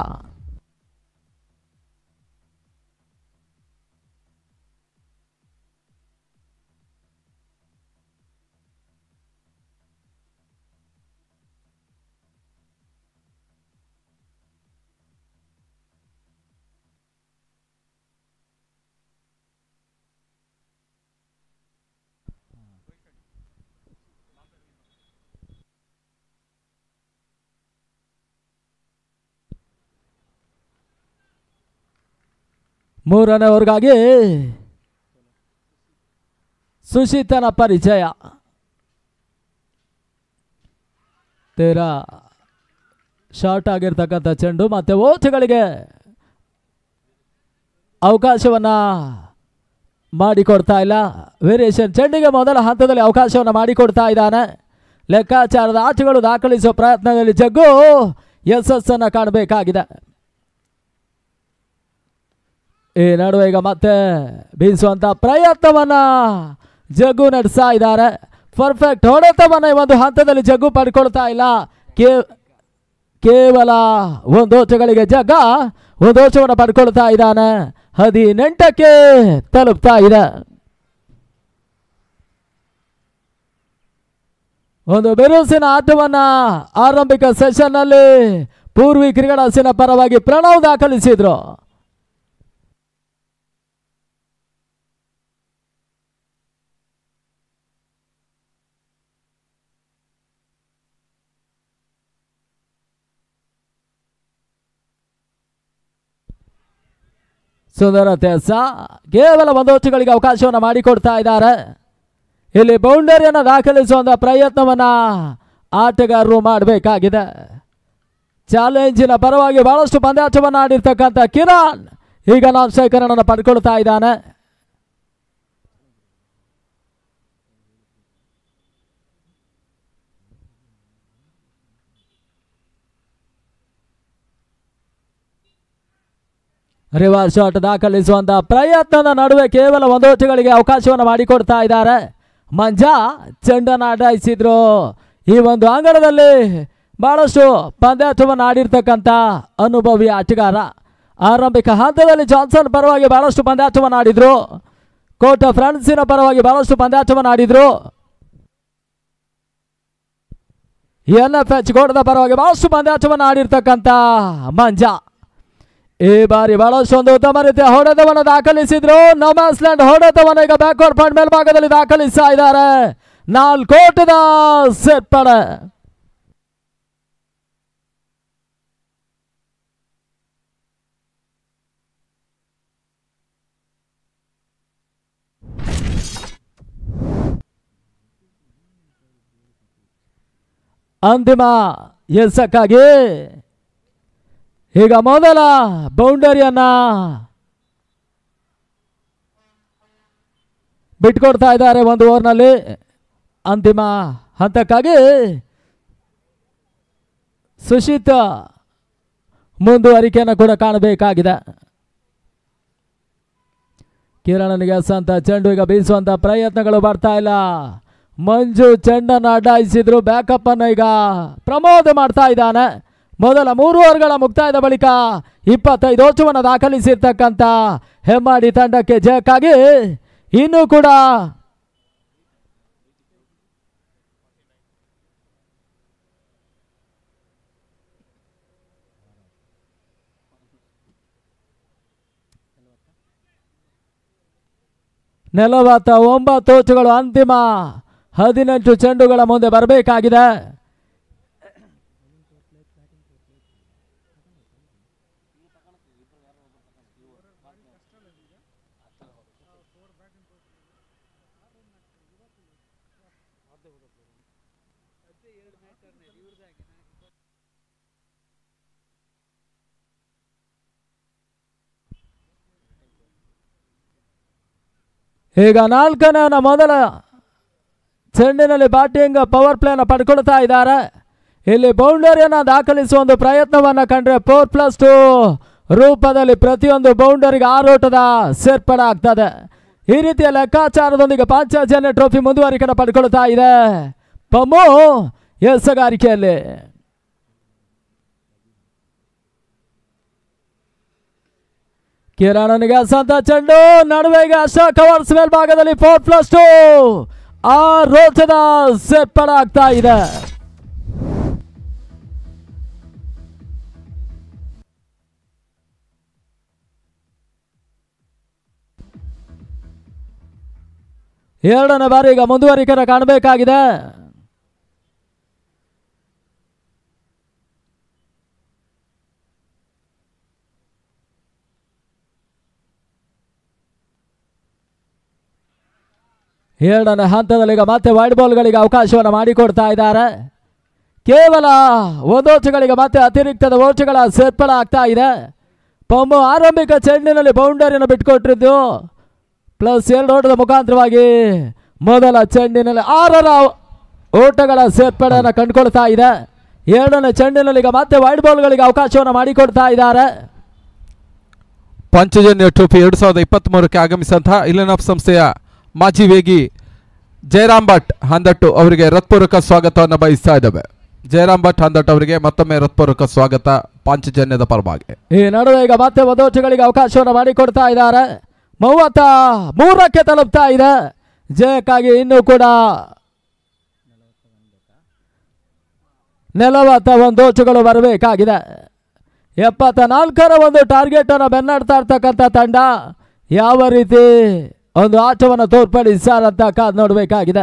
ಮೂರನೇ ಓವರ್ಗಾಗಿ ಸುಶೀತನ ಪರಿಚಯ. ತೀರಾ ಶಾರ್ಟ್ ಆಗಿರ್ತಕ್ಕಂಥ ಚೆಂಡು ಮತ್ತೆ ಓಟುಗಳಿಗೆ ಅವಕಾಶವನ್ನ ಮಾಡಿಕೊಡ್ತಾ ಇಲ್ಲ. ವೇರಿಯೇಷನ್ ಚೆಂಡಿಗೆ ಮೊದಲ ಹಂತದಲ್ಲಿ ಅವಕಾಶವನ್ನು ಮಾಡಿಕೊಡ್ತಾ ಇದ್ದಾನೆ. ಲೆಕ್ಕಾಚಾರದ ಆಟಗಳು ದಾಖಲಿಸುವ ಪ್ರಯತ್ನದಲ್ಲಿ ಜಗ್ಗು ಯಶಸ್ಸನ್ನು ಕಾಣಬೇಕಾಗಿದೆ. ಈ ನಡುವೆ ಈಗ ಮತ್ತೆ ಬೀಸುವಂತ ಪ್ರಯತ್ನವನ್ನ ಜಗ್ಗು ನಡೆಸ್ತಾ ಇದ್ದಾರೆ. ಪರ್ಫೆಕ್ಟ್ ಹೊಡೆತವನ್ನ ಈ ಒಂದು ಹಂತದಲ್ಲಿ ಜಗ್ಗು ಪಡ್ಕೊಳ್ತಾ ಇಲ್ಲ. ಕೇವಲ 1 ಓಟಗಳಿಗೆ ಜಗ್ಗ 1 ಓಟವನ್ನು ಪಡ್ಕೊಳ್ತಾ ಇದ್ದಾನೆ. 18ಕ್ಕೆ ತಲುಪ್ತಾ ಇದೆ. ಒಂದು ಬಿರುಸಿನ ಆಟವನ್ನ ಆರಂಭಿಕ ಸೆಷನ್ ನಲ್ಲಿ ಪೂರ್ವಿ ಕ್ರಿಕೆಟರ್ಸಿನ ಪರವಾಗಿ ಪ್ರಣವ್ ದಾಖಲಿಸಿದ್ರು. ಸುಂದರ ತೆಸ ಕೇವಲ 1 ಓಟಗಳಿಗೆ ಅವಕಾಶವನ್ನು ಮಾಡಿಕೊಡ್ತಾ ಇದ್ದಾರೆ. ಇಲ್ಲಿ ಬೌಂಡರಿಯನ್ನು ದಾಖಲಿಸುವಂತ ಪ್ರಯತ್ನವನ್ನ ಆಟಗಾರರು ಮಾಡಬೇಕಾಗಿದೆ. ಚಾಲೆಂಜಿನ ಪರವಾಗಿ ಬಹಳಷ್ಟು ಪಂದ್ಯಾಟವನ್ನು ಆಡಿರ್ತಕ್ಕಂಥ ಕಿರಣ್ ಈಗ ನಾನ್ ಸ್ಟ್ರೈಕರ್ ಅನ್ನು ಪಡ್ಕೊಳ್ತಾ ಇದ್ದಾನೆ. ರಿವರ್ಸ್ ಶಾಟ್ ದಾಖಲಿಸುವಂತಹ ಪ್ರಯತ್ನದ ನಡುವೆ ಕೇವಲ 1 ಓಟಗಳಿಗೆ ಅವಕಾಶವನ್ನು ಮಾಡಿಕೊಡ್ತಾ ಇದ್ದಾರೆ. ಮಂಜಾ ಚೆಂಡನ್ನು ಅಡ್ಡಾಯಿಸಿದ್ರು. ಈ ಒಂದು ಅಂಗಣದಲ್ಲಿ ಬಹಳಷ್ಟು ಪಂದ್ಯಾಟವನ್ನು ಆಡಿರ್ತಕ್ಕಂಥ ಅನುಭವಿ ಆಟಗಾರ. ಆರಂಭಿಕ ಹಂತದಲ್ಲಿ ಜಾನ್ಸನ್ ಪರವಾಗಿ ಬಹಳಷ್ಟು ಪಂದ್ಯಾಟವನ್ನು ಆಡಿದ್ರು. ಕೋಟ ಫ್ರಾನ್ಸಿನ ಪರವಾಗಿ ಬಹಳಷ್ಟು ಪಂದ್ಯಾಟವನ್ನು ಆಡಿದ್ರು. NFH ಗೋಡದ ಪರವಾಗಿ ಬಹಳಷ್ಟು ಪಂದ್ಯಾಟವನ್ನು ಆಡಿರ್ತಕ್ಕಂಥ ಮಂಜ ಈ ಬಾರಿ ಬಹಳಷ್ಟು ಒಂದು ಉತ್ತಮ ರೀತಿಯ ಹೊಡೆತವನ್ನು ದಾಖಲಿಸಿದ್ರು. ನೊಮ್ಯಾನ್ಸ್ಲ್ಯಾಂಡ್ ಹೊಡೆತವನ್ನು ಈಗ ಬ್ಯಾಕ್ವರ್ಡ್ ಪಾಯಿಂಟ್ ಮೇಲ್ಭಾಗದಲ್ಲಿ ದಾಖಲಿಸ್ತಾ ಇದ್ದಾರೆ. 4 ಓಟದ ಸೇರ್ಪಡೆ. ಅಂತಿಮ ಎಸಕ್ಕಾಗಿ ಈಗ ಮೊದಲ ಬೌಂಡರಿಯನ್ನ ಬಿಟ್ಕೊಡ್ತಾ ಇದ್ದಾರೆ. ಒಂದು ಓವರ್ನಲ್ಲಿ ಅಂತಿಮ ಹಂತಕ್ಕಾಗಿ ಸುಶೀತ್ ಮುಂದುವರಿಕೆಯನ್ನು ಕೂಡ ಕಾಣಬೇಕಾಗಿದೆ. ಕಿರಣನಿಗೆ ಅಂತ ಚೆಂಡು ಈಗ ಬೀಸುವಂತ ಪ್ರಯತ್ನಗಳು ಬರ್ತಾ ಇಲ್ಲ. ಮಂಜು ಚೆಂಡನ್ನು ಅಡ್ಡಾಯಿಸಿದ್ರು. ಬ್ಯಾಕಪ್ ಅನ್ನು ಈಗ ಪ್ರಮೋದ್ ಮಾಡ್ತಾ ಇದ್ದಾನೆ. ಮೊದಲ 3 ಓವರ್ಗಳ ಮುಕ್ತಾಯದ ಬಳಿಕ 25 ಓಟವನ್ನು ದಾಖಲಿಸಿರ್ತಕ್ಕಂಥ ಹೆಮ್ಮಾಡಿ ತಂಡಕ್ಕೆ ಜಯಕ್ಕಾಗಿ ಇನ್ನೂ ಕೂಡ ನೆಲವಾತ 9 ಓಟಗಳು ಅಂತಿಮ 18 ಚೆಂಡುಗಳ ಮುಂದೆ ಬರಬೇಕಾಗಿದೆ. ಈಗ 4ನೇ ಮೊದಲ ಚೆಂಡಿನಲ್ಲಿ ಬ್ಯಾಟಿಂಗ್ ಪವರ್ ಪ್ಲೇನ ಪಡ್ಕೊಳ್ತಾ ಇದ್ದಾರೆ. ಇಲ್ಲಿ ಬೌಂಡರಿಯನ್ನು ದಾಖಲಿಸುವ ಒಂದು ಪ್ರಯತ್ನವನ್ನು ಕಂಡ್ರೆ 4+2 ರೂಪದಲ್ಲಿ ಪ್ರತಿಯೊಂದು ಬೌಂಡರಿಗೆ 6 ಓಟದ ಸೇರ್ಪಡೆ ಆಗ್ತದೆ. ಈ ರೀತಿಯ ಲೆಕ್ಕಾಚಾರದೊಂದಿಗೆ ಪಾಂಚಜನ್ಯ ಟ್ರೋಫಿ ಮುಂದುವರಿಕೆ ಪಡ್ಕೊಳ್ತಾ ಇದೆ ಪಮ್ಮು ಎಸಗಾರಿಕೆಯಲ್ಲಿ. ಕಿರಣನಿಗೆ ಸಂತ ಚೆಂಡು ನಡುವೆಗೆ ಅಶೋಕ್ ಕವರ್ಸ್ ಮೇಲ್ಭಾಗದಲ್ಲಿ 4+2 6 ಓಟದ ಸೇರ್ಪಡೆ ಆಗ್ತಾ ಇದೆ. ಎರಡನೇ ಬಾರಿ ಈಗ ಮುಂದುವರಿಕೆ ಕಾಣಬೇಕಾಗಿದೆ. ಎರಡನೇ ಹಂತದಲ್ಲಿ ಈಗ ಮತ್ತೆ ವೈಡ್ ಬಾಲ್ಗಳಿಗೆ ಅವಕಾಶವನ್ನು ಮಾಡಿಕೊಡ್ತಾ ಇದ್ದಾರೆ. ಕೇವಲ 1 ಓಟಗಳಿಗೆ ಮತ್ತೆ ಅತಿರಿಕ್ತದ ಓಟಗಳ ಸೇರ್ಪಡೆ ಆಗ್ತಾ ಇದೆ. ಪಮ್ಮು ಆರಂಭಿಕ ಚೆಂಡಿನಲ್ಲಿ ಬೌಂಡರಿಯನ್ನು ಬಿಟ್ಟುಕೊಟ್ಟಿದ್ದು +2 ಓಟದ ಮುಖಾಂತರವಾಗಿ ಮೊದಲ ಚೆಂಡಿನಲ್ಲಿ 6 ಓಟಗಳ ಸೇರ್ಪಡೆಯನ್ನು ಕಂಡುಕೊಳ್ತಾ ಇದೆ. ಎರಡನೇ ಚೆಂಡಿನಲ್ಲಿ ಈಗ ಮತ್ತೆ ವೈಡ್ ಬಾಲ್ಗಳಿಗೆ ಅವಕಾಶವನ್ನು ಮಾಡಿಕೊಡ್ತಾ ಇದ್ದಾರೆ. ಪಾಂಚಜನ್ಯ ಟ್ರೋಫಿ 2023ಕ್ಕೆ ಆಗಮಿಸಿದಂತಹ ಇಲೆನಾಫ್ ಸಂಸ್ಥೆಯ ಮಾಜಿ ವೇಗಿ ಜಯರಾಮ್ ಭಟ್ ಹಂದಟ್ಟು ಅವರಿಗೆ ಹೃತ್ಪೂರ್ವಕ ಸ್ವಾಗತವನ್ನು ಬಯಸ್ತಾ ಇದ್ದೇವೆ. ಜಯರಾಮ್ ಭಟ್ ಹಂದಟ್ಟು ಅವರಿಗೆ ಮತ್ತೊಮ್ಮೆ ಹೃತ್ಪೂರ್ವಕ ಸ್ವಾಗತ ಪಾಂಚಜನ್ಯದ ಪರವಾಗಿ. ಈ ನಡುವೆ ಈಗ ಮತ್ತೆ 1 ಓಟಗಳಿಗೆ ಅವಕಾಶವನ್ನು ಮಾಡಿಕೊಡ್ತಾ ಇದ್ದಾರೆ. 33ಕ್ಕೆ ತಲುಪ್ತಾ ಇದೆ. ಜಯಕ್ಕಾಗಿ ಇನ್ನೂ ಕೂಡ 41 ಓಟಗಳು ಬರಬೇಕಾಗಿದೆ. 74ರ ಒಂದು ಟಾರ್ಗೆಟ್ ಅನ್ನು ಬೆನ್ನಡ್ತಾ ಇರ್ತಕ್ಕಂಥ ತಂಡ ಯಾವ ರೀತಿ ಒಂದು ಆಟವನ್ನು ತೋರ್ಪಡಿಸಾರಂತ ಕಾದು ನೋಡಬೇಕಾಗಿದೆ.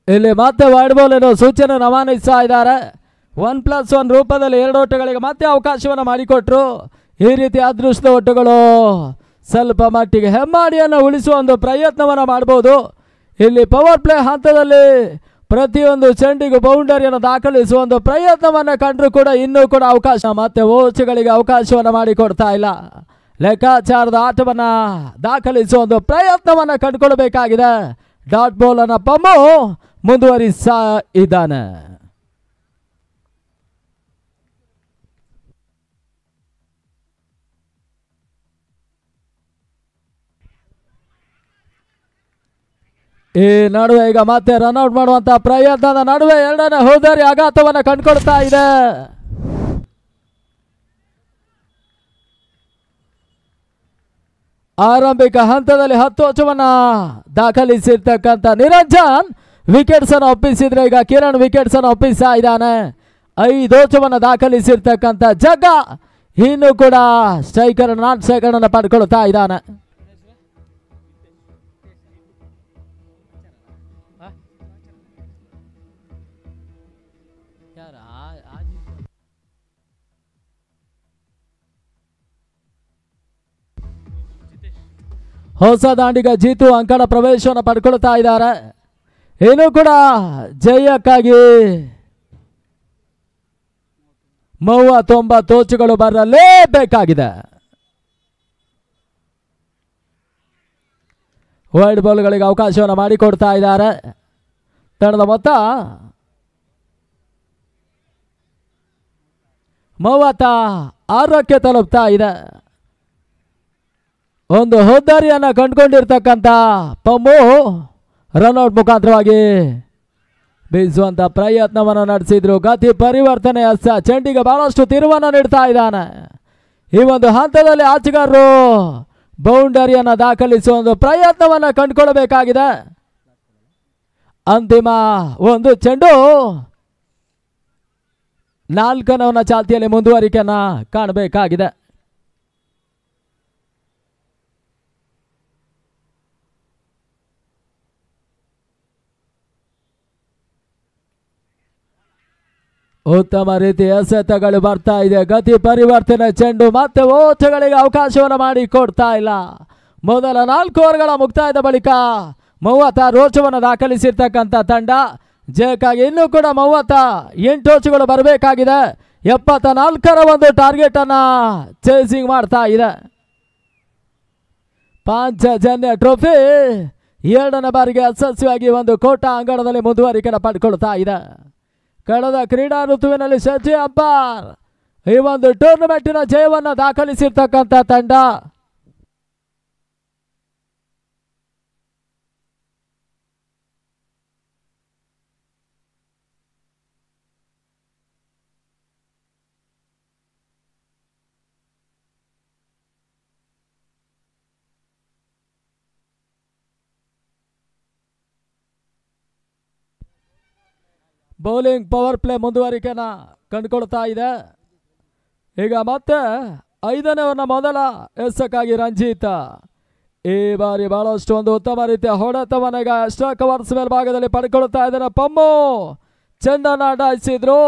ಇಲ್ಲಿ ಮತ್ತೆ ವೈಡ್ ಬಾಲ್ ಏನೋ ಸೂಚನೆ ರವಾನಿಸ್ತಾ ಇದ್ದಾರೆ. 1+1 ರೂಪದಲ್ಲಿ 2 ಓಟಗಳಿಗೆ ಮತ್ತೆ ಅವಕಾಶವನ್ನು ಮಾಡಿಕೊಟ್ರು. ಈ ರೀತಿ ಅದೃಷ್ಟ ಓಟಗಳು ಸ್ವಲ್ಪ ಮಟ್ಟಿಗೆ ಹೆಮ್ಮಾಡಿಯನ್ನು ಉಳಿಸುವ ಒಂದು ಪ್ರಯತ್ನವನ್ನು ಮಾಡಬಹುದು. ಇಲ್ಲಿ ಪವರ್ ಪ್ಲೇ ಹಂತದಲ್ಲಿ ಪ್ರತಿಯೊಂದು ಚೆಂಡಿಗೂ ಬೌಂಡರಿಯನ್ನು ದಾಖಲಿಸುವ ಒಂದು ಪ್ರಯತ್ನವನ್ನು ಕಂಡ್ರು ಕೂಡ ಇನ್ನೂ ಕೂಡ ಅವಕಾಶ ಮತ್ತೆ ಓಟಗಳಿಗೆ ಅವಕಾಶವನ್ನು ಮಾಡಿಕೊಡ್ತಾ ಇಲ್ಲ. ಲೆಕ್ಕಾಚಾರದ ಆಟವನ್ನು ದಾಖಲಿಸುವ ಒಂದು ಪ್ರಯತ್ನವನ್ನು ಕಂಡುಕೊಳ್ಬೇಕಾಗಿದೆ. ಡಾಟ್ ಬಾಲ್ ಅನ್ನು ಪಮ್ಮು ಮುಂದುವರಿಸ್ತಾ ಇದ್ದಾನೆ. ಈ ನಡುವೆ ಈಗ ಮತ್ತೆ ರನ್ಔಟ್ ಮಾಡುವಂತ ಪ್ರಯತ್ನದ ನಡುವೆ ಎರಡನೇ ಹೋದಾರಿ ಆಘಾತವನ್ನು ಕಂಡುಕೊಳ್ತಾ ಇದೆ. ಆರಂಭಿಕ ಹಂತದಲ್ಲಿ 10 ಅಂಶವನ್ನ ದಾಖಲಿಸಿರ್ತಕ್ಕಂಥ ನಿರಂಜನ್ ವಿಕೆಟ್ಸ್ ಅನ್ನು ಒಪ್ಪಿಸಿದ್ರೆ ಈಗ ಕಿರಣ್ ವಿಕೆಟ್ಸ್ ಅನ್ನು ಒಪ್ಪಿಸ್ತಾ ಇದ್ದಾನೆ. 5 ಅಂಶವನ್ನ ದಾಖಲಿಸಿರ್ತಕ್ಕಂಥ ಜಗ್ಗ ಇನ್ನು ಕೂಡ ಸ್ಟ್ರೈಕರ್ ನಾಟ್ ಸೆಕೆಂಡ್ ಅನ್ನು ಪಡ್ಕೊಳ್ತಾ ಇದ್ದಾನೆ. ಹೊಸ ದಾಂಡಿಗ ಜೀತು ಅಂಕಣ ಪ್ರವೇಶವನ್ನು ಪಡ್ಕೊಳ್ತಾ ಇದ್ದಾರೆ. ಇನ್ನು ಕೂಡ ಜಯಕ್ಕಾಗಿ 39 ಅಂಶಗಳು ಬರಲೇಬೇಕಾಗಿದೆ. ವೈಡ್ ಬಾಲ್ಗಳಿಗೆ ಅವಕಾಶವನ್ನು ಮಾಡಿಕೊಡ್ತಾ ಇದ್ದಾರೆ. ತಂಡದ ಮೊತ್ತ 36ಕ್ಕೆ ತಲುಪ್ತಾ ಇದೆ. ಒಂದು ಹೋದಾರಿಯನ್ನು ಕಂಡುಕೊಂಡಿರ್ತಕ್ಕಂಥ ಪಮ್ಮು ರನ್ಔಟ್ ಮುಖಾಂತರವಾಗಿ ಬೀಸುವಂತ ಪ್ರಯತ್ನವನ್ನು ನಡೆಸಿದ್ರು. ಗತಿ ಪರಿವರ್ತನೆ ಚೆಂಡಿಗೆ ಬಹಳಷ್ಟು ತಿರುವನ್ನು ನೀಡ್ತಾ ಇದ್ದಾನೆ. ಈ ಒಂದು ಹಂತದಲ್ಲಿ ಆಟಗಾರರು ಬೌಂಡರಿಯನ್ನು ದಾಖಲಿಸುವ ಒಂದು ಪ್ರಯತ್ನವನ್ನು ಕಂಡುಕೊಳ್ಳಬೇಕಾಗಿದೆ. ಅಂತಿಮ ಒಂದು ಚೆಂಡು 4ನೇ ಚಾಲ್ತಿಯಲ್ಲಿ ಮುಂದುವರಿಕೆಯನ್ನ ಕಾಣಬೇಕಾಗಿದೆ. ಉತ್ತಮ ರೀತಿಯ ಎಸೆತಗಳು ಬರ್ತಾ ಇದೆ. ಗತಿ ಪರಿವರ್ತನೆ ಚೆಂಡು ಮತ್ತೆ ಓಟಗಳಿಗೆ ಅವಕಾಶವನ್ನು ಮಾಡಿ ಕೊಡ್ತಾ ಇಲ್ಲ. ಮೊದಲ 4 ಓವರ್ಗಳ ಮುಕ್ತಾಯದ ಬಳಿಕ 36 ಅಂಶವನ್ನು ದಾಖಲಿಸಿರ್ತಕ್ಕಂಥ ತಂಡ ಜಯಕ್ಕಾಗಿ ಇನ್ನೂ ಕೂಡ 38 ಅಂಶಗಳು ಬರಬೇಕಾಗಿದೆ. 74ರ ಒಂದು ಟಾರ್ಗೆಟ್ ಅನ್ನ ಚೇಸಿಂಗ್ ಮಾಡ್ತಾ ಇದೆ. ಪಾಂಚಜನ್ಯ ಟ್ರೋಫಿ 2ನೇ ಬಾರಿಗೆ ಯಶಸ್ವಿಯಾಗಿ ಒಂದು ಕೋಟಾ ಅಂಗಣದಲ್ಲಿ ಮುಂದುವರಿಕೆಯನ್ನು ಪಡ್ಕೊಳ್ತಾ ಇದೆ. ಕಳೆದ ಕ್ರೀಡಾ ಋತುವಿನಲ್ಲಿ ಸಜ್ಜೆ ಅಂಪೈರ್ ಈ ಒಂದು ಟೂರ್ನಮೆಂಟಿನ ಜಯವನ್ನು ದಾಖಲಿಸಿರ್ತಕ್ಕಂಥ ತಂಡ. ಬೌಲಿಂಗ್ ಪವರ್ ಪ್ಲೇ ಮುಂದುವರಿಕೆನ ಕಂಡುಕೊಳ್ತಾ ಇದೆ. ಈಗ ಮತ್ತೆ 5ನೇ ಓವರ್ನ ಮೊದಲ ಎಸಕ್ಕಾಗಿ ರಂಜಿತ್ ಈ ಬಾರಿ ಬಹಳಷ್ಟು ಒಂದು ಉತ್ತಮ ರೀತಿಯ ಹೊಡೆತವನ್ನು ಈಗ ಎಕ್ಸ್ಟ್ರಾ ಕವರ್ಸ್ ಮೇಲ್ಭಾಗದಲ್ಲಿ ಪಡ್ಕೊಳ್ತಾ ಇದ್ದಾರೆ. ಪಮ್ಮು ಚೆಂಡನ್ನು ಅಡ್ಡಾಯಿಸಿದ್ರು.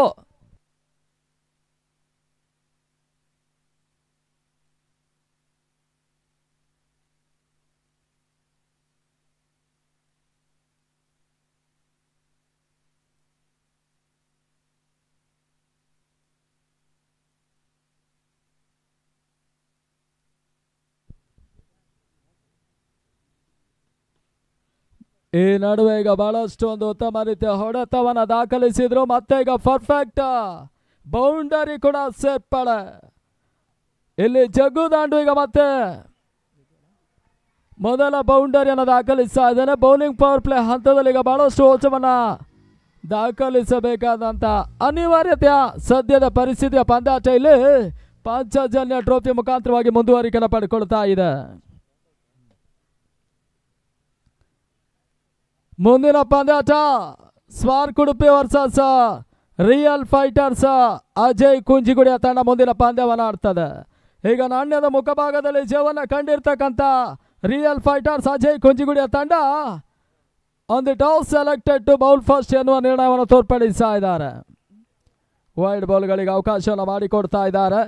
ಈ ನಡುವೆ ಈಗ ಬಹಳಷ್ಟು ಒಂದು ಉತ್ತಮ ರೀತಿಯ ಹೊಡೆತವನ್ನು ದಾಖಲಿಸಿದ್ರು. ಮತ್ತೆ ಈಗ ಪರ್ಫೆಕ್ಟ್ ಬೌಂಡರಿ ಕೂಡ ಸೇರ್ಪಡೆ. ಇಲ್ಲಿ ಜಗ್ಗು ದಾಂಡು ಈಗ ಮತ್ತೆ ಮೊದಲ ಬೌಂಡರಿಯನ್ನು ದಾಖಲಿಸ್ತಾ ಇದ್ದಾನೆ. ಬೌಲಿಂಗ್ ಪವರ್ ಪ್ಲೇ ಹಂತದಲ್ಲಿ ಈಗ ಬಹಳಷ್ಟು ಅಂಶವನ್ನು ದಾಖಲಿಸಬೇಕಾದಂತ ಅನಿವಾರ್ಯತೆಯ ಸದ್ಯದ ಪರಿಸ್ಥಿತಿಯ ಪಂದ್ಯಾಟ ಇಲ್ಲಿ ಪಾಂಚಜನ್ಯ ಟ್ರೋಫಿ ಮುಖಾಂತರವಾಗಿ ಮುಂದುವರಿಕೆಯನ್ನು ಪಡ್ಕೊಳ್ತಾ ಇದೆ. ಮುಂದಿನ ಪಂದ್ಯಾಟ Spark Udupi versus Real Fighters Ajay ಕುಂಜಿಗುಡಿಯ ತಂಡ ಮುಂದಿನ ಪಂದ್ಯವನ್ನು ಆಡ್ತದೆ. ಈಗ ನಾಣ್ಯದ ಮುಖಭಾಗದಲ್ಲಿ ಜಯವನ್ನು ಕಂಡಿರ್ತಕ್ಕಂಥ ರಿಯಲ್ ಫೈಟರ್ಸ್ ಅಜಯ್ ಕುಂಜಿಗುಡಿಯ ತಂಡ on the toss selected to bowl first ಎನ್ನುವ ನಿರ್ಣಯವನ್ನು ತೋರ್ಪಡಿಸ್ತಾ ಇದ್ದಾರೆ. ವೈಡ್ ಬಾಲ್ಗಳಿಗೆ ಅವಕಾಶವನ್ನು ಮಾಡಿಕೊಡ್ತಾ ಇದ್ದಾರೆ.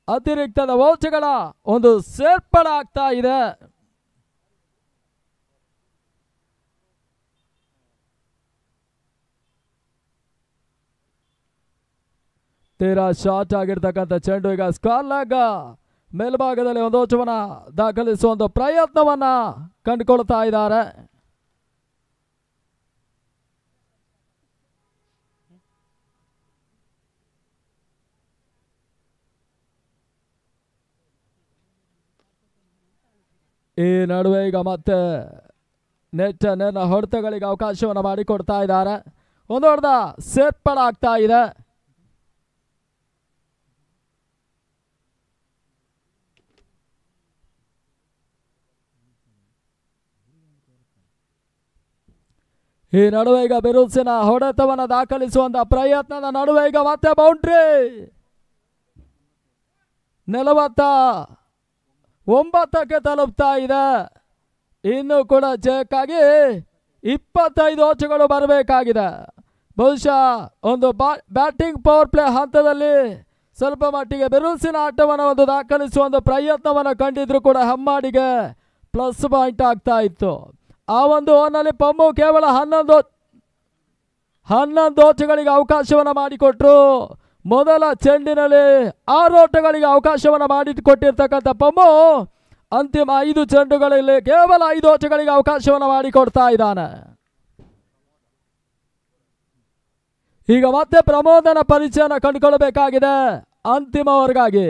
ಅತಿರಿಕ್ತದ ಓಚಗಳ ಒಂದು ಸೇರ್ಪಡೆ ಆಗ್ತಾ ಇದೆ. ತೀರಾ ಶಾರ್ಟ್ ಆಗಿರ್ತಕ್ಕಂಥ ಚೆಂಡು ಈಗ ಸ್ಕಾರ್ ಲೆಗ್ ಮೇಲ್ಭಾಗದಲ್ಲಿ ಒಂದು ಅಂಶವನ್ನು ದಾಖಲಿಸುವ ಒಂದು ಪ್ರಯತ್ನವನ್ನ ಕಂಡುಕೊಳ್ತಾ ಇದ್ದಾರೆ. ಈ ನಡುವೆ ಈಗ ಮತ್ತೆ ನೆಟ್ಟನ ಹೊಡೆತಗಳಿಗೆ ಅವಕಾಶವನ್ನು ಮಾಡಿಕೊಡ್ತಾ ಇದ್ದಾರೆ. ಒಂದು ಹೊಡೆದ ಸೇರ್ಪಡಾಗ್ತಾ ಇದೆ. ಈ ನಡುವೆ ಈಗ ಬಿರುಸಿನ ಹೊಡೆತವನ್ನು ದಾಖಲಿಸುವಂತ ಪ್ರಯತ್ನದ ನಡುವೆ ಈಗ ಮತ್ತೆ ಬೌಂಡ್ರಿ 49ಕ್ಕೆ ತಲುಪ್ತಾ ಇದೆ. ಇನ್ನು ಕೂಡ ಜಯಕ್ಕಾಗಿ 25 ಅಂಚುಗಳು ಬರಬೇಕಾಗಿದೆ. ಬಹುಶಃ ಒಂದು ಬ್ಯಾಟಿಂಗ್ ಪವರ್ ಪ್ಲೇ ಹಂತದಲ್ಲಿ ಸ್ವಲ್ಪ ಮಟ್ಟಿಗೆ ಬಿರುಸಿನ ಆಟವನ್ನು ಒಂದು ದಾಖಲಿಸುವ ಒಂದು ಪ್ರಯತ್ನವನ್ನು ಕಂಡಿದ್ರು ಕೂಡ ಹೆಮ್ಮಾಡಿಗೆ ಪ್ಲಸ್ ಪಾಯಿಂಟ್ ಆಗ್ತಾ ಇತ್ತು. ಆ ಒಂದು ಓವರ್ನಲ್ಲಿ ಪಮ್ಮು ಕೇವಲ 11 ಅಂಚುಗಳಿಗೆ ಅವಕಾಶವನ್ನು ಮಾಡಿಕೊಟ್ರು. ಮೊದಲ ಚೆಂಡಿನಲ್ಲಿ 6 ಓಟಗಳಿಗೆ ಅವಕಾಶವನ್ನು ಮಾಡಿಕೊಟ್ಟಿರ್ತಕ್ಕಂಥ ಪಮ್ಮು ಅಂತಿಮ 5 ಚೆಂಡುಗಳಲ್ಲಿ ಕೇವಲ 5 ಅಂಚುಗಳಿಗೆ ಅವಕಾಶವನ್ನು ಮಾಡಿಕೊಡ್ತಾ ಇದ್ದಾನೆ. ಈಗ ಮತ್ತೆ ಪ್ರಮೋದನ ಪರಿಚಯನ ಕಂಡುಕೊಳ್ಳಬೇಕಾಗಿದೆ ಅಂತಿಮ ಓವರ್ಗಾಗಿ.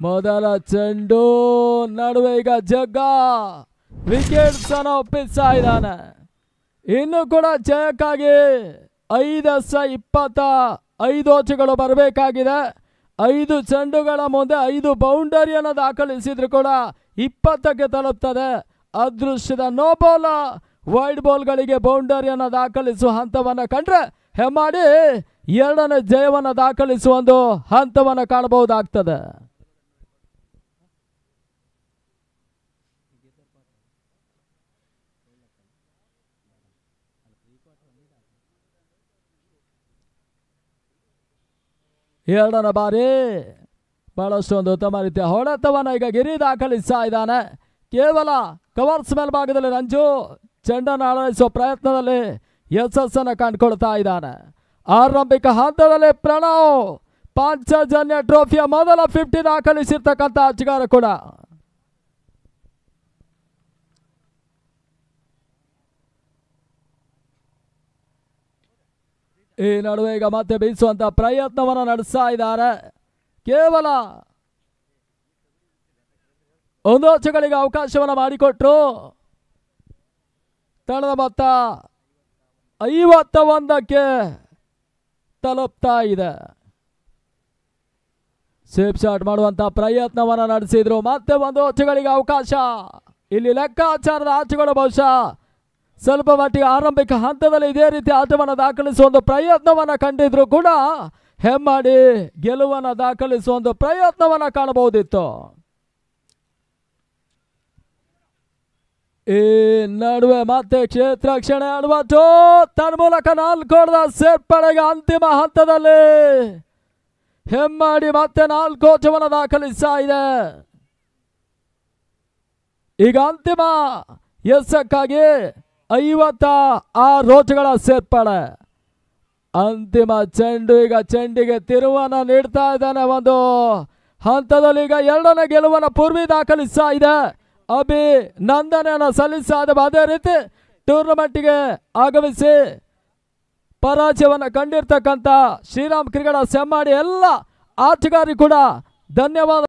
ಮೊದಲ ಚೆಂಡು ನಡುವೆ ಈಗ ಜಗ್ಗ ವಿಕೆಟ್ಸ್ ಅನ್ನು ಒಪ್ಪಿಸ್ತಾ ಇದ್ದಾನೆ. ಇನ್ನು ಕೂಡ ಜಯಕ್ಕಾಗಿ 5/25 ಅಂಚುಗಳು ಬರಬೇಕಾಗಿದೆ. 5 ಚೆಂಡುಗಳ ಮುಂದೆ 5 ಬೌಂಡರಿಯನ್ನು ದಾಖಲಿಸಿದ್ರು ಕೂಡ 20ಕ್ಕೆ ತಲುಪ್ತದೆ. ಅದೃಷ್ಟದ ನೋ ಬಾಲ್ ವೈಡ್ ಬಾಲ್ಗಳಿಗೆ ಬೌಂಡರಿಯನ್ನು ದಾಖಲಿಸುವ ಹಂತವನ್ನು ಕಂಡ್ರೆ ಹೆಮ್ಮಾಡಿ 2ನೇ ಜಯವನ್ನು ದಾಖಲಿಸುವ ಒಂದು ಹಂತವನ್ನು ಕಾಣಬಹುದಾಗ್ತದೆ. ಎರಡನೇ ಬಾರಿ ಬಹಳಷ್ಟು ಒಂದು ಉತ್ತಮ ರೀತಿಯ ಹೊಡೆತವನ್ನು ಈಗ ಗಿರಿ ದಾಖಲಿಸ್ತಾ ಇದ್ದಾನೆ. ಕೇವಲ ಕವರ್ಸ್ ಮೇಲ್ಭಾಗದಲ್ಲಿ ರಂಜು ಚೆಂಡನ್ನು ಅಳವಡಿಸುವ ಪ್ರಯತ್ನದಲ್ಲಿ ಯಶಸ್ಸನ್ನು ಕಂಡುಕೊಳ್ತಾ ಇದ್ದಾನೆ. ಆರಂಭಿಕ ಹಂತದಲ್ಲಿ ಪ್ರಣವ್ ಪಾಂಚಜನ್ಯ ಟ್ರೋಫಿಯ ಮೊದಲ 50 ದಾಖಲಿಸಿರ್ತಕ್ಕಂಥ ಆಟಗಾರ ಕೂಡ. ಈ ನಡುವೆ ಈಗ ಮತ್ತೆ ಬೀಸುವಂತ ಪ್ರಯತ್ನವನ್ನು ನಡೆಸ್ತಾ ಇದ್ದಾರೆ. ಕೇವಲ 1 ಅಂಚುಗಳಿಗೆ ಅವಕಾಶವನ್ನು ಮಾಡಿಕೊಟ್ರು. ತಂಡದ ಮೊತ್ತ 51ಕ್ಕೆ ತಲುಪ್ತಾ ಇದೆ. ಸೇಫ್ ಶಾಟ್ ಮಾಡುವಂತ ಪ್ರಯತ್ನವನ್ನು ನಡೆಸಿದ್ರು. ಮತ್ತೆ 1 ಅಂಚುಗಳಿಗೆ ಅವಕಾಶ. ಇಲ್ಲಿ ಲೆಕ್ಕಾಚಾರದ ಆಚೆಗಳು ಬಹುಶಃ ಸ್ವಲ್ಪ ಮಟ್ಟಿಗೆ ಆರಂಭಿಕ ಹಂತದಲ್ಲಿ ಇದೇ ರೀತಿ ಆಟವನ್ನು ದಾಖಲಿಸುವ ಒಂದು ಪ್ರಯತ್ನವನ್ನು ಕಂಡಿದ್ರು ಕೂಡ ಹೆಮ್ಮಾಡಿ ಗೆಲುವನ್ನು ದಾಖಲಿಸುವ ಒಂದು ಪ್ರಯತ್ನವನ್ನು ಕಾಣಬಹುದಿತ್ತು. ಈ ನಡುವೆ ಮತ್ತೆ ಕ್ಷೇತ್ರ ರಕ್ಷಣೆ ಅಡವಟ್ಟು ತನ್ಮೂಲಕ 4 ಹೊಡೆದ ಸೇರ್ಪಡೆಗೆ ಅಂತಿಮ ಹಂತದಲ್ಲಿ ಹೆಮ್ಮಾಡಿ ಮತ್ತೆ 4 ಅಂಚುವನ್ನು ದಾಖಲಿಸ್ತಾ ಇದೆ. ಈಗ ಅಂತಿಮ ಎಸ್ಸಕ್ಕಾಗಿ 56 ಅಂಚುಗಳ ಸೇರ್ಪಡೆ. ಅಂತಿಮ ಚೆಂಡು ಈಗ ಚೆಂಡಿಗೆ ತಿರುವನ್ನು ನೀಡ್ತಾ ಇದ್ದಾನೆ. ಒಂದು ಹಂತದಲ್ಲಿ ಈಗ 2ನೇ ಗೆಲುವನ್ನು ಪೂರ್ವಿ ದಾಖಲಿಸ್ತಾ ಇದೆ. ಅಭಿನಂದನೆಯನ್ನು ಸಲ್ಲಿಸಿದ ಅದೇ ರೀತಿ ಟೂರ್ನಮೆಂಟ್ಗೆ ಆಗಮಿಸಿ ಪರಾಜಯವನ್ನು ಕಂಡಿರ್ತಕ್ಕಂಥ ಶ್ರೀರಾಮ್ ಕ್ರಿಕೆಟ್ ಹೆಮ್ಮಾಡಿ ಎಲ್ಲ ಆಟಗಾರರಿಗೆ ಕೂಡ ಧನ್ಯವಾದ.